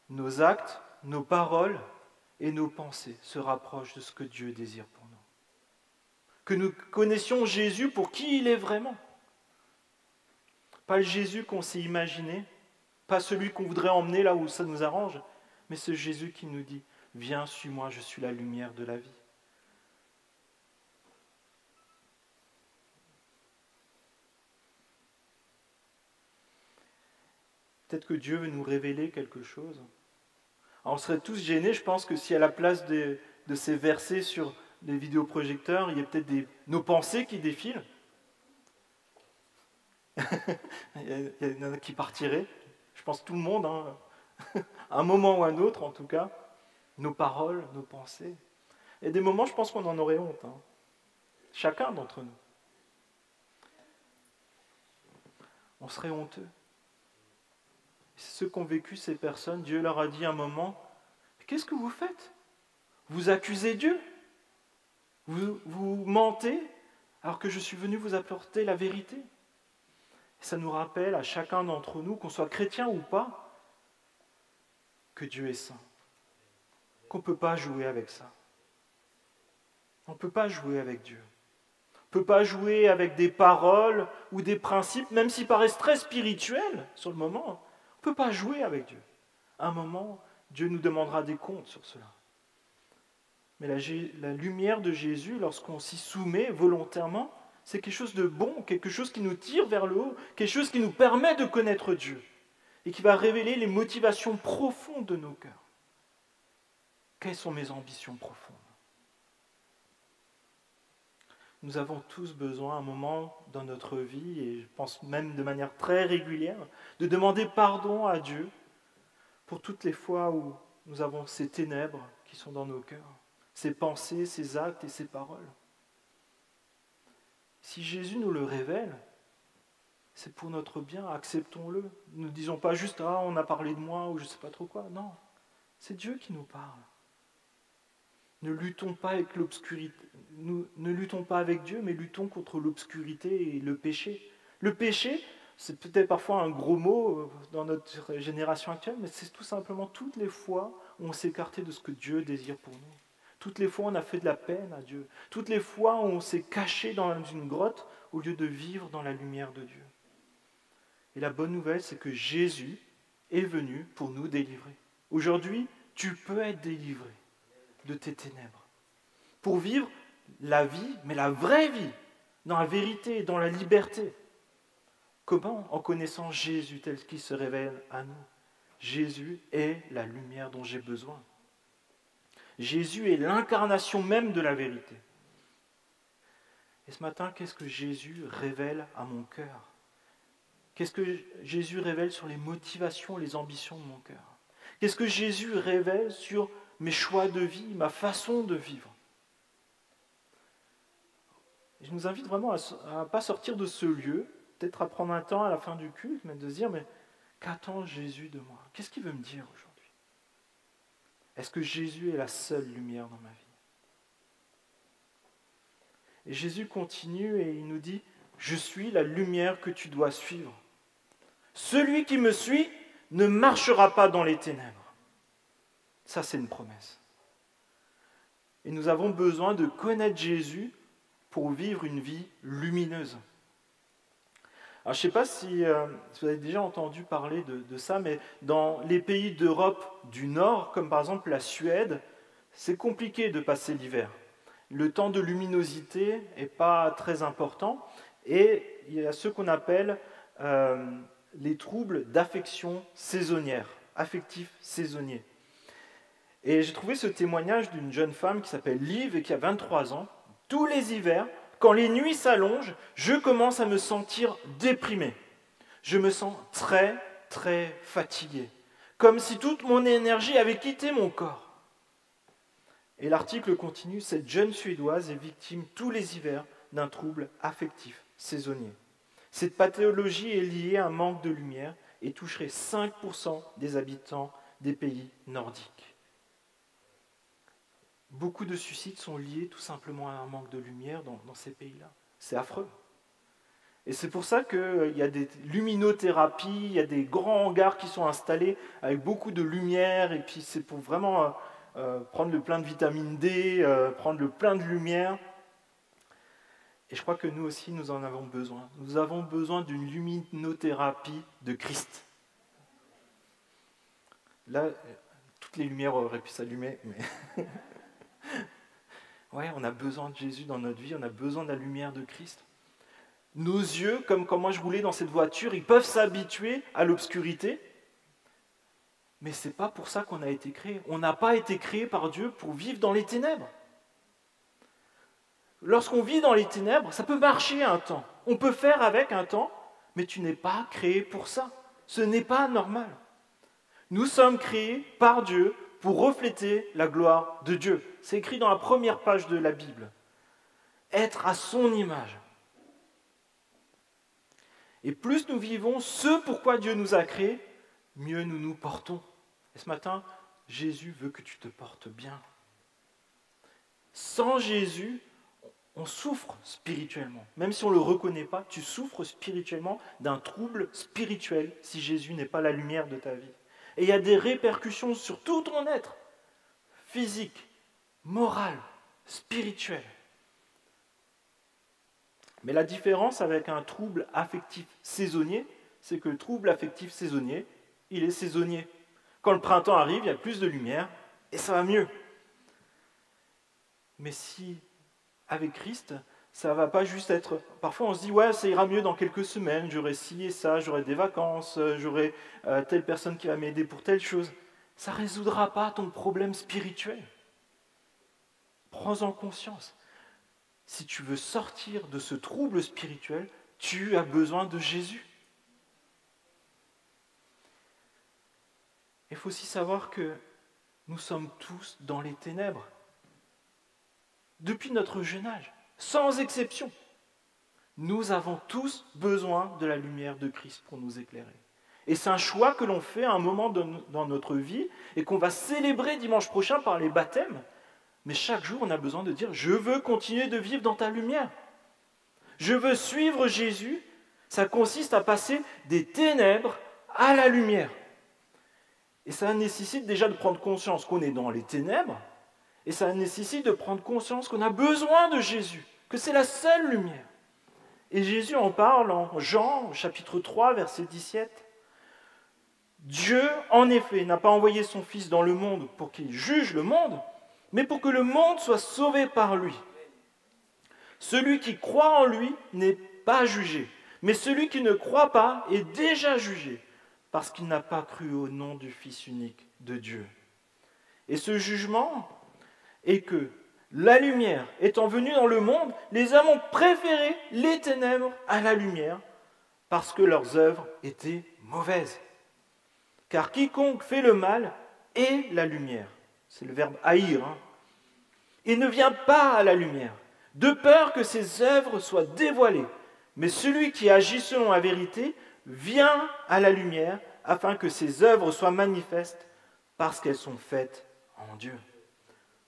nous, nos actes, nos paroles et nos pensées se rapprochent de ce que Dieu désire pour nous. Que nous connaissions Jésus pour qui il est vraiment. Pas le Jésus qu'on s'est imaginé, pas celui qu'on voudrait emmener là où ça nous arrange, mais ce Jésus qui nous dit « Viens, suis-moi, je suis la lumière de la vie ». Peut-être que Dieu veut nous révéler quelque chose. Alors, on serait tous gênés, je pense que si à la place de ces versets sur les vidéoprojecteurs, il y a peut-être nos pensées qui défilent. Il y en a qui partiraient. Je pense tout le monde, à un moment ou à un autre en tout cas. Nos paroles, nos pensées. Et des moments, je pense qu'on en aurait honte. Chacun d'entre nous. On serait honteux. Ceux qui ont vécu ces personnes, Dieu leur a dit à un moment, « Qu'est-ce que vous faites? Vous accusez Dieu? Vous mentez alors que je suis venu vous apporter la vérité. » Ça nous rappelle à chacun d'entre nous, qu'on soit chrétien ou pas, que Dieu est saint. Qu'on ne peut pas jouer avec ça. On ne peut pas jouer avec Dieu. On ne peut pas jouer avec des paroles ou des principes, même s'ils paraissent très spirituels sur le moment. On ne peut pas jouer avec Dieu. À un moment, Dieu nous demandera des comptes sur cela. Mais la lumière de Jésus, lorsqu'on s'y soumet volontairement, c'est quelque chose de bon, quelque chose qui nous tire vers le haut, quelque chose qui nous permet de connaître Dieu et qui va révéler les motivations profondes de nos cœurs. Quelles sont mes ambitions profondes? Nous avons tous besoin, à un moment dans notre vie, et je pense même de manière très régulière, de demander pardon à Dieu pour toutes les fois où nous avons ces ténèbres qui sont dans nos cœurs, ces pensées, ces actes et ces paroles. Si Jésus nous le révèle, c'est pour notre bien, acceptons-le. Ne disons pas juste « Ah, on a parlé de moi » ou je ne sais pas trop quoi. Non, c'est Dieu qui nous parle. Ne luttons pas avec l'obscurité. Nous ne luttons pas avec Dieu, mais luttons contre l'obscurité et le péché. Le péché, c'est peut-être parfois un gros mot dans notre génération actuelle, mais c'est tout simplement toutes les fois où on s'est écarté de ce que Dieu désire pour nous. Toutes les fois où on a fait de la peine à Dieu. Toutes les fois où on s'est caché dans une grotte au lieu de vivre dans la lumière de Dieu. Et la bonne nouvelle, c'est que Jésus est venu pour nous délivrer. Aujourd'hui, tu peux être délivré de tes ténèbres. Pour vivre la vie, mais la vraie vie, dans la vérité et dans la liberté. Comment? En connaissant Jésus tel qu'il se révèle à nous. Jésus est la lumière dont j'ai besoin. Jésus est l'incarnation même de la vérité. Et ce matin, qu'est-ce que Jésus révèle à mon cœur? Qu'est-ce que Jésus révèle sur les motivations, les ambitions de mon cœur? Qu'est-ce que Jésus révèle sur mes choix de vie, ma façon de vivre? Je nous invite vraiment à ne pas sortir de ce lieu, peut-être à prendre un temps à la fin du culte, mais de se dire, mais qu'attend Jésus de moi? Qu'est-ce qu'il veut me dire aujourd'hui? Est-ce que Jésus est la seule lumière dans ma vie? Et Jésus continue et il nous dit, je suis la lumière que tu dois suivre. Celui qui me suit ne marchera pas dans les ténèbres. Ça, c'est une promesse. Et nous avons besoin de connaître Jésus pour vivre une vie lumineuse. Alors, je ne sais pas si vous avez déjà entendu parler de ça, mais dans les pays d'Europe du Nord, comme par exemple la Suède, c'est compliqué de passer l'hiver. Le temps de luminosité n'est pas très important et il y a ce qu'on appelle les troubles d'affection saisonnière, affectifs saisonniers. Et j'ai trouvé ce témoignage d'une jeune femme qui s'appelle Liv et qui a 23 ans. Tous les hivers, quand les nuits s'allongent, je commence à me sentir déprimé. Je me sens très, très fatigué, comme si toute mon énergie avait quitté mon corps. Et l'article continue, cette jeune Suédoise est victime tous les hivers d'un trouble affectif saisonnier. Cette pathologie est liée à un manque de lumière et toucherait 5% des habitants des pays nordiques. Beaucoup de suicides sont liés tout simplement à un manque de lumière dans ces pays-là. C'est affreux. Et c'est pour ça qu'il y a des luminothérapies, il y a des grands hangars qui sont installés avec beaucoup de lumière, et puis c'est pour vraiment prendre le plein de vitamine D, prendre le plein de lumière. Et je crois que nous aussi, nous en avons besoin. Nous avons besoin d'une luminothérapie de Christ. Là, toutes les lumières auraient pu s'allumer, mais... Ouais, on a besoin de Jésus dans notre vie, on a besoin de la lumière de Christ. Nos yeux, comme quand moi je roulais dans cette voiture, ils peuvent s'habituer à l'obscurité, mais ce n'est pas pour ça qu'on a été créé. On n'a pas été créé par Dieu pour vivre dans les ténèbres. Lorsqu'on vit dans les ténèbres, ça peut marcher un temps. On peut faire avec un temps, mais tu n'es pas créé pour ça. Ce n'est pas normal. Nous sommes créés par Dieu pour refléter la gloire de Dieu. C'est écrit dans la première page de la Bible. Être à son image. Et plus nous vivons ce pourquoi Dieu nous a créés, mieux nous nous portons. Et ce matin, Jésus veut que tu te portes bien. Sans Jésus, on souffre spirituellement. Même si on ne le reconnaît pas, tu souffres spirituellement d'un trouble spirituel si Jésus n'est pas la lumière de ta vie. Et il y a des répercussions sur tout ton être, physique, moral, spirituel. Mais la différence avec un trouble affectif saisonnier, c'est que le trouble affectif saisonnier, il est saisonnier. Quand le printemps arrive, il y a plus de lumière et ça va mieux. Mais si, avec Christ, ça ne va pas juste être... Parfois on se dit, ouais, ça ira mieux dans quelques semaines, j'aurai ci et ça, j'aurai des vacances, j'aurai telle personne qui va m'aider pour telle chose. Ça ne résoudra pas ton problème spirituel. Prends-en conscience. Si tu veux sortir de ce trouble spirituel, tu as besoin de Jésus. Et il faut aussi savoir que nous sommes tous dans les ténèbres. Depuis notre jeune âge, sans exception. Nous avons tous besoin de la lumière de Christ pour nous éclairer. Et c'est un choix que l'on fait à un moment dans notre vie et qu'on va célébrer dimanche prochain par les baptêmes. Mais chaque jour, on a besoin de dire « Je veux continuer de vivre dans ta lumière. Je veux suivre Jésus. » Ça consiste à passer des ténèbres à la lumière. Et ça nécessite déjà de prendre conscience qu'on est dans les ténèbres. Et ça nécessite de prendre conscience qu'on a besoin de Jésus, que c'est la seule lumière. Et Jésus en parle en Jean, chapitre 3, verset 17. Dieu, en effet, n'a pas envoyé son Fils dans le monde pour qu'il juge le monde, mais pour que le monde soit sauvé par lui. Celui qui croit en lui n'est pas jugé, mais celui qui ne croit pas est déjà jugé, parce qu'il n'a pas cru au nom du Fils unique de Dieu. Et ce jugement est que la lumière étant venue dans le monde, les hommes ont préféré les ténèbres à la lumière, parce que leurs œuvres étaient mauvaises. Car quiconque fait le mal est la lumière. C'est le verbe haïr. Et ne vient pas à la lumière, de peur que ses œuvres soient dévoilées. Mais celui qui agit selon la vérité vient à la lumière, afin que ses œuvres soient manifestes, parce qu'elles sont faites en Dieu.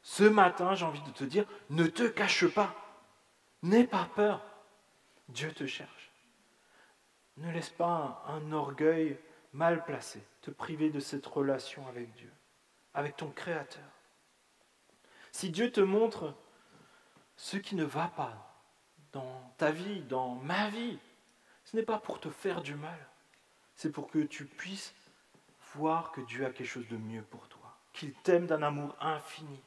Ce matin, j'ai envie de te dire, ne te cache pas. N'aie pas peur. Dieu te cherche. Ne laisse pas un orgueil mal placé te priver de cette relation avec Dieu, avec ton Créateur. Si Dieu te montre ce qui ne va pas dans ta vie, dans ma vie, ce n'est pas pour te faire du mal, c'est pour que tu puisses voir que Dieu a quelque chose de mieux pour toi, qu'il t'aime d'un amour infini.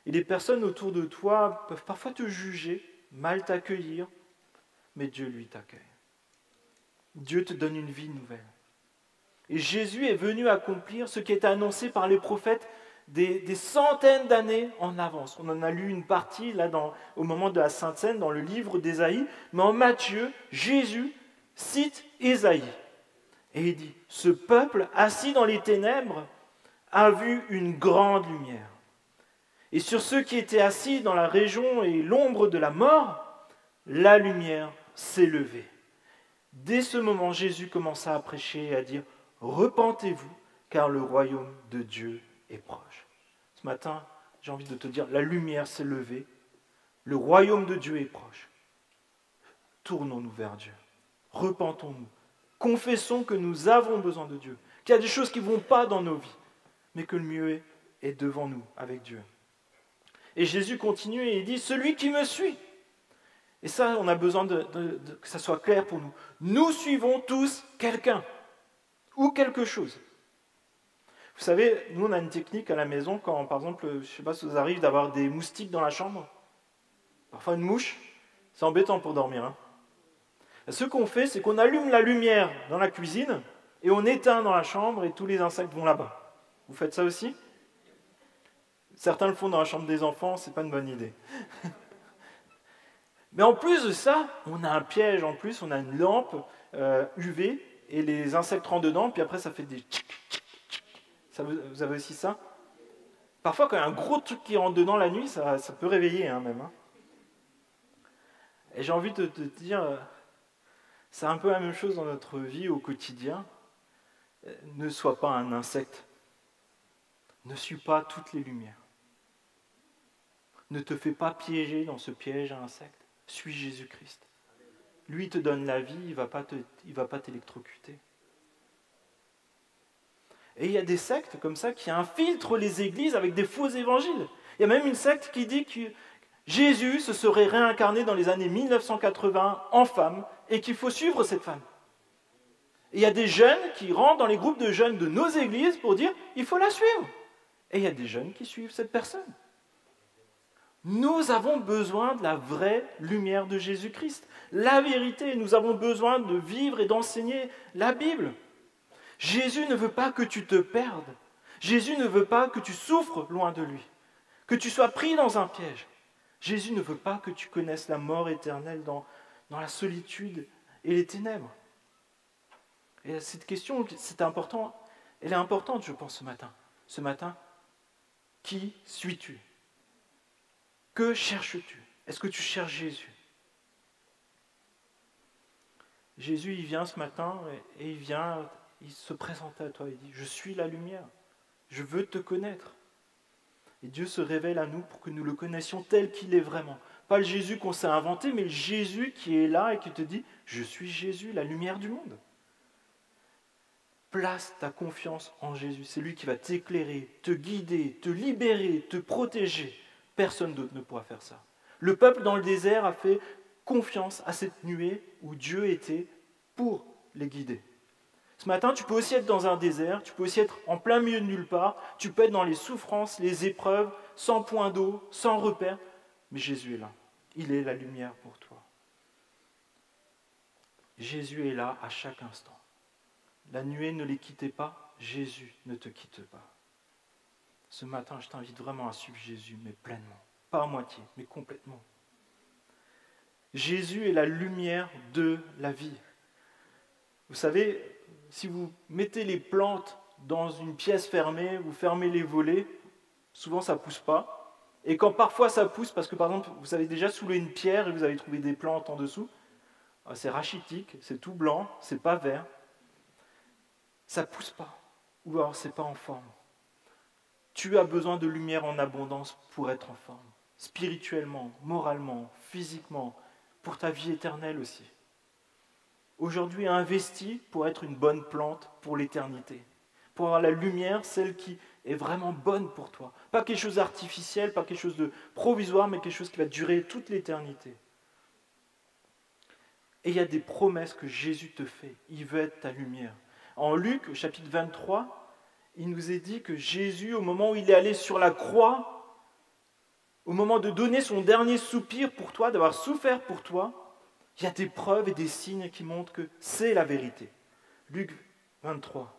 Et les personnes autour de toi peuvent parfois te juger, mal t'accueillir, mais Dieu, lui, t'accueille. Dieu te donne une vie nouvelle. Et Jésus est venu accomplir ce qui était annoncé par les prophètes des centaines d'années en avance. On en a lu une partie là au moment de la Sainte Seine dans le livre d'Ésaïe, mais en Matthieu, Jésus cite Ésaïe. Et il dit, ce peuple assis dans les ténèbres a vu une grande lumière. Et sur ceux qui étaient assis dans la région et l'ombre de la mort, la lumière s'est levée. Dès ce moment, Jésus commença à prêcher et à dire « Repentez-vous, car le royaume de Dieu est proche. » Ce matin, j'ai envie de te dire, la lumière s'est levée, le royaume de Dieu est proche. Tournons-nous vers Dieu, repentons-nous, confessons que nous avons besoin de Dieu, qu'il y a des choses qui ne vont pas dans nos vies, mais que le mieux est devant nous, avec Dieu. Et Jésus continue et il dit « Celui qui me suit ». Et ça, on a besoin que ça soit clair pour nous. Nous suivons tous quelqu'un ou quelque chose. Vous savez, nous, on a une technique à la maison quand, par exemple, je ne sais pas si vous arrive d'avoir des moustiques dans la chambre. Parfois une mouche, c'est embêtant pour dormir. Ce qu'on fait, c'est qu'on allume la lumière dans la cuisine et on éteint dans la chambre et tous les insectes vont là-bas. Vous faites ça aussi ? Certains le font dans la chambre des enfants, c'est pas une bonne idée. Mais en plus de ça, on a un piège en plus, on a une lampe UV et les insectes rentrent dedans, puis après ça fait des tchic, tchic, tchic. Ça, vous avez aussi ça ? Parfois quand il y a un gros truc qui rentre dedans la nuit, ça peut réveiller même. Et j'ai envie de te dire, c'est un peu la même chose dans notre vie au quotidien. Ne sois pas un insecte. Ne suis pas toutes les lumières. Ne te fais pas piéger dans ce piège à insectes. Suis Jésus-Christ. Lui te donne la vie, il ne va pas t'électrocuter. Et il y a des sectes comme ça qui infiltrent les églises avec des faux évangiles. Il y a même une secte qui dit que Jésus se serait réincarné dans les années 1980 en femme et qu'il faut suivre cette femme. Et il y a des jeunes qui rentrent dans les groupes de jeunes de nos églises pour dire il faut la suivre. Et il y a des jeunes qui suivent cette personne. Nous avons besoin de la vraie lumière de Jésus-Christ, la vérité. Nous avons besoin de vivre et d'enseigner la Bible. Jésus ne veut pas que tu te perdes. Jésus ne veut pas que tu souffres loin de lui, que tu sois pris dans un piège. Jésus ne veut pas que tu connaisses la mort éternelle dans la solitude et les ténèbres. Et cette question, c'est important. elle est importante, je pense, ce matin. Ce matin, qui suis-tu? Que cherches-tu? Est-ce que tu cherches Jésus? Jésus, il vient ce matin et il se présente à toi, il dit, je suis la lumière, je veux te connaître. Et Dieu se révèle à nous pour que nous le connaissions tel qu'il est vraiment. Pas le Jésus qu'on s'est inventé, mais le Jésus qui est là et qui te dit, je suis Jésus, la lumière du monde. Place ta confiance en Jésus. C'est lui qui va t'éclairer, te guider, te libérer, te protéger. Personne d'autre ne pourra faire ça. Le peuple dans le désert a fait confiance à cette nuée où Dieu était pour les guider. Ce matin, tu peux aussi être dans un désert, tu peux aussi être en plein milieu de nulle part, tu peux être dans les souffrances, les épreuves, sans point d'eau, sans repère, mais Jésus est là. Il est la lumière pour toi. Jésus est là à chaque instant. La nuée ne les quittait pas, Jésus ne te quitte pas. Ce matin, je t'invite vraiment à suivre Jésus, mais pleinement. Pas à moitié, mais complètement. Jésus est la lumière de la vie. Vous savez, si vous mettez les plantes dans une pièce fermée, vous fermez les volets, souvent ça ne pousse pas. Et quand parfois ça pousse, parce que par exemple, vous avez déjà soulevé une pierre et vous avez trouvé des plantes en dessous, c'est rachitique, c'est tout blanc, c'est pas vert, ça ne pousse pas. Ou alors c'est pas en forme. Tu as besoin de lumière en abondance pour être en forme. Spirituellement, moralement, physiquement, pour ta vie éternelle aussi. Aujourd'hui, investis pour être une bonne plante pour l'éternité. Pour avoir la lumière, celle qui est vraiment bonne pour toi. Pas quelque chose d'artificiel, pas quelque chose de provisoire, mais quelque chose qui va durer toute l'éternité. Et il y a des promesses que Jésus te fait. Il veut être ta lumière. En Luc, au chapitre 23, il nous est dit que Jésus, au moment où il est allé sur la croix, au moment de donner son dernier soupir pour toi, d'avoir souffert pour toi, il y a des preuves et des signes qui montrent que c'est la vérité. Luc 23.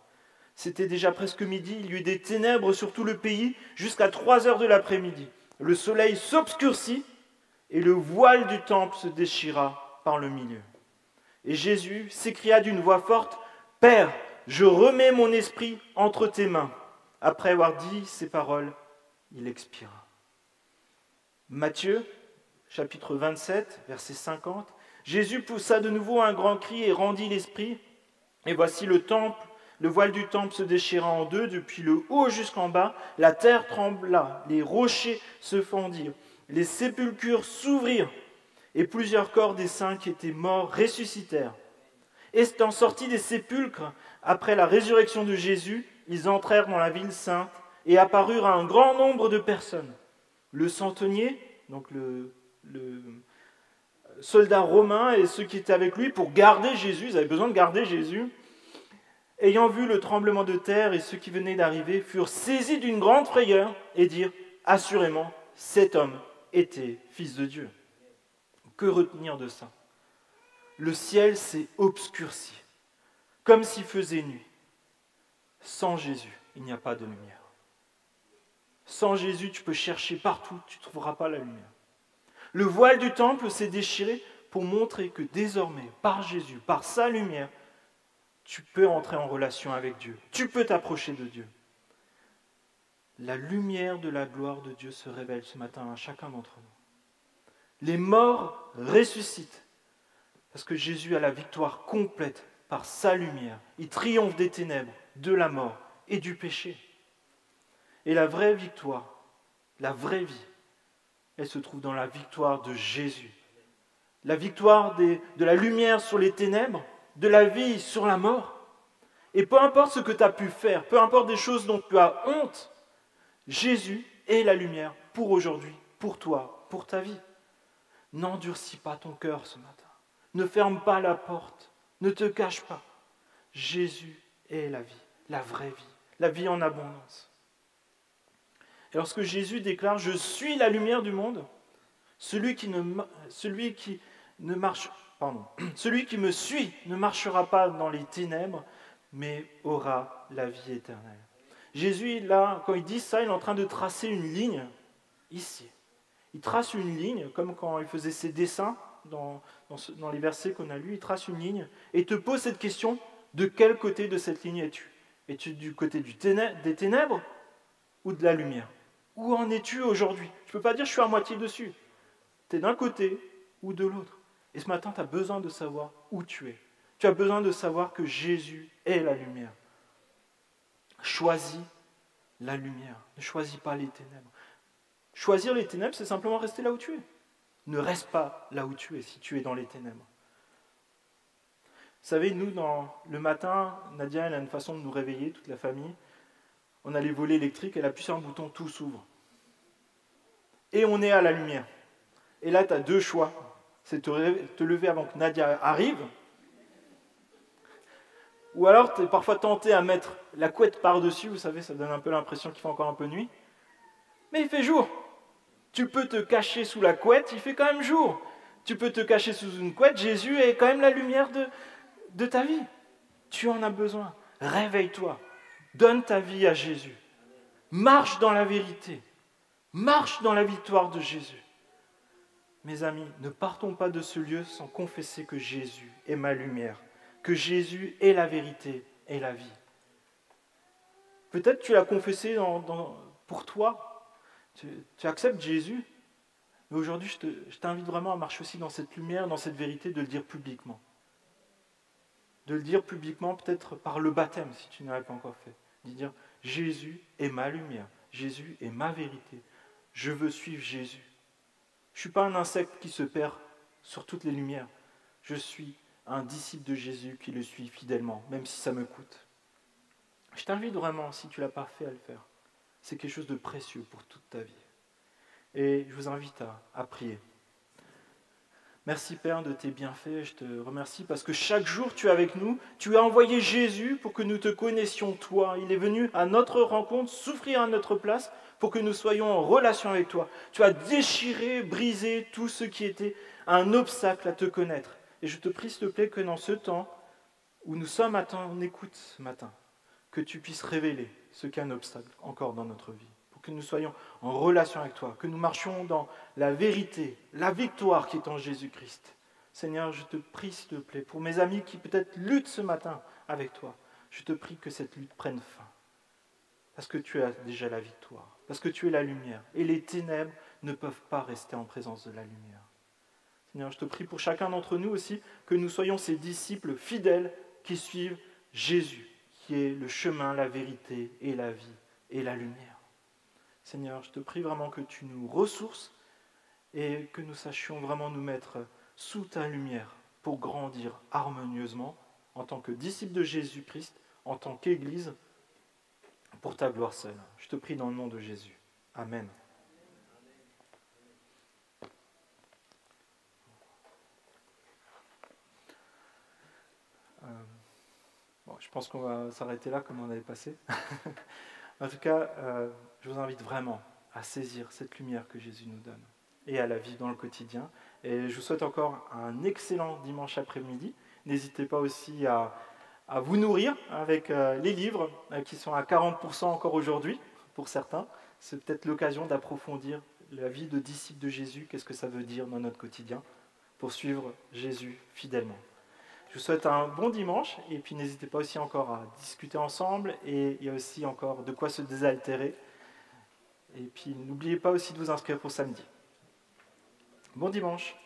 C'était déjà presque midi, il y eut des ténèbres sur tout le pays jusqu'à 3 heures de l'après-midi. Le soleil s'obscurcit et le voile du temple se déchira par le milieu. Et Jésus s'écria d'une voix forte, « Père, je remets mon esprit entre tes mains. » Après avoir dit ces paroles, il expira. Matthieu, chapitre 27, verset 50. Jésus poussa de nouveau un grand cri et rendit l'esprit. Et voici le voile du temple se déchira en deux, depuis le haut jusqu'en bas. La terre trembla, les rochers se fendirent, les sépulcres s'ouvrirent, et plusieurs corps des saints qui étaient morts ressuscitèrent. Étant sortis des sépulcres, après la résurrection de Jésus, ils entrèrent dans la ville sainte et apparurent à un grand nombre de personnes. Le centenier, donc le soldat romain et ceux qui étaient avec lui pour garder Jésus, ils avaient besoin de garder Jésus, ayant vu le tremblement de terre et ceux qui venaient d'arriver, furent saisis d'une grande frayeur et dirent, assurément, cet homme était fils de Dieu. Que retenir de ça? Le ciel s'est obscurci, comme s'il faisait nuit. Sans Jésus, il n'y a pas de lumière. Sans Jésus, tu peux chercher partout, tu ne trouveras pas la lumière. Le voile du temple s'est déchiré pour montrer que désormais, par Jésus, par sa lumière, tu peux entrer en relation avec Dieu. Tu peux t'approcher de Dieu. La lumière de la gloire de Dieu se révèle ce matin à chacun d'entre nous. Les morts ressuscitent parce que Jésus a la victoire complète par sa lumière. Il triomphe des ténèbres, de la mort et du péché. Et la vraie victoire, la vraie vie, elle se trouve dans la victoire de Jésus. La victoire de la lumière sur les ténèbres, de la vie sur la mort. Et peu importe ce que tu as pu faire, peu importe des choses dont tu as honte, Jésus est la lumière pour aujourd'hui, pour toi, pour ta vie. N'endurcis pas ton cœur ce matin. Ne ferme pas la porte. Ne te cache pas. Jésus est la vie, la vraie vie, la vie en abondance. Et lorsque Jésus déclare « Je suis la lumière du monde », celui qui me suit ne marchera pas dans les ténèbres, mais aura la vie éternelle. Jésus, là, quand il dit ça, il est en train de tracer une ligne, ici. Il trace une ligne, comme quand il faisait ses dessins dans les versets qu'on a lus, il trace une ligne et te pose cette question, de quel côté de cette ligne es-tu? Es-tu du côté des ténèbres ou de la lumière? Où en es-tu aujourd'hui? Je ne peux pas dire je suis à moitié dessus. Tu es d'un côté ou de l'autre. Et ce matin, tu as besoin de savoir où tu es. Tu as besoin de savoir que Jésus est la lumière. Choisis la lumière. Ne choisis pas les ténèbres. Choisir les ténèbres, c'est simplement rester là où tu es. Ne reste pas là où tu es si tu es dans les ténèbres. Vous savez, nous, le matin, Nadia, elle a une façon de nous réveiller, toute la famille. On a les volets électriques, elle appuie sur un bouton, tout s'ouvre. Et on est à la lumière. Et là, tu as deux choix. C'est te lever avant que Nadia arrive, ou alors tu es parfois tenté à mettre la couette par-dessus, vous savez, ça donne un peu l'impression qu'il fait encore un peu nuit. Mais il fait jour. Tu peux te cacher sous la couette, il fait quand même jour. Tu peux te cacher sous une couette, Jésus est quand même la lumière de ta vie. Tu en as besoin. Réveille-toi. Donne ta vie à Jésus. Marche dans la vérité. Marche dans la victoire de Jésus. Mes amis, ne partons pas de ce lieu sans confesser que Jésus est ma lumière, que Jésus est la vérité et la vie. Peut-être tu l'as confessé pour toi, tu acceptes Jésus, mais aujourd'hui je t'invite vraiment à marcher aussi dans cette lumière, dans cette vérité, de le dire publiquement. De le dire publiquement, peut-être par le baptême, si tu ne l'avais pas encore fait. De dire, Jésus est ma lumière, Jésus est ma vérité, je veux suivre Jésus. Je ne suis pas un insecte qui se perd sur toutes les lumières. Je suis un disciple de Jésus qui le suit fidèlement, même si ça me coûte. Je t'invite vraiment, si tu ne l'as pas fait, à le faire. C'est quelque chose de précieux pour toute ta vie. Et je vous invite à prier. Merci Père de tes bienfaits, je te remercie parce que chaque jour tu es avec nous, tu as envoyé Jésus pour que nous te connaissions toi. Il est venu à notre rencontre, souffrir à notre place pour que nous soyons en relation avec toi. Tu as déchiré, brisé tout ce qui était un obstacle à te connaître. Et je te prie s'il te plaît que dans ce temps où nous sommes à ton écoute ce matin, que tu puisses révéler ce qu'est un obstacle encore dans notre vie. Que nous soyons en relation avec toi, que nous marchions dans la vérité, la victoire qui est en Jésus-Christ. Seigneur, je te prie, s'il te plaît, pour mes amis qui peut-être luttent ce matin avec toi, je te prie que cette lutte prenne fin. Parce que tu as déjà la victoire, parce que tu es la lumière, et les ténèbres ne peuvent pas rester en présence de la lumière. Seigneur, je te prie pour chacun d'entre nous aussi, que nous soyons ces disciples fidèles qui suivent Jésus, qui est le chemin, la vérité et la vie et la lumière. Seigneur, je te prie vraiment que tu nous ressources et que nous sachions vraiment nous mettre sous ta lumière pour grandir harmonieusement en tant que disciples de Jésus-Christ, en tant qu'Église, pour ta gloire seule. Je te prie dans le nom de Jésus. Amen. Je pense qu'on va s'arrêter là comme on avait passé. En tout cas, je vous invite vraiment à saisir cette lumière que Jésus nous donne et à la vivre dans le quotidien. Et je vous souhaite encore un excellent dimanche après-midi. N'hésitez pas aussi à vous nourrir avec les livres qui sont à 40% encore aujourd'hui pour certains. C'est peut-être l'occasion d'approfondir la vie de disciple de Jésus, qu'est-ce que ça veut dire dans notre quotidien pour suivre Jésus fidèlement. Je vous souhaite un bon dimanche et puis n'hésitez pas aussi encore à discuter ensemble et il y a aussi encore de quoi se désaltérer. Et puis n'oubliez pas aussi de vous inscrire pour samedi. Bon dimanche.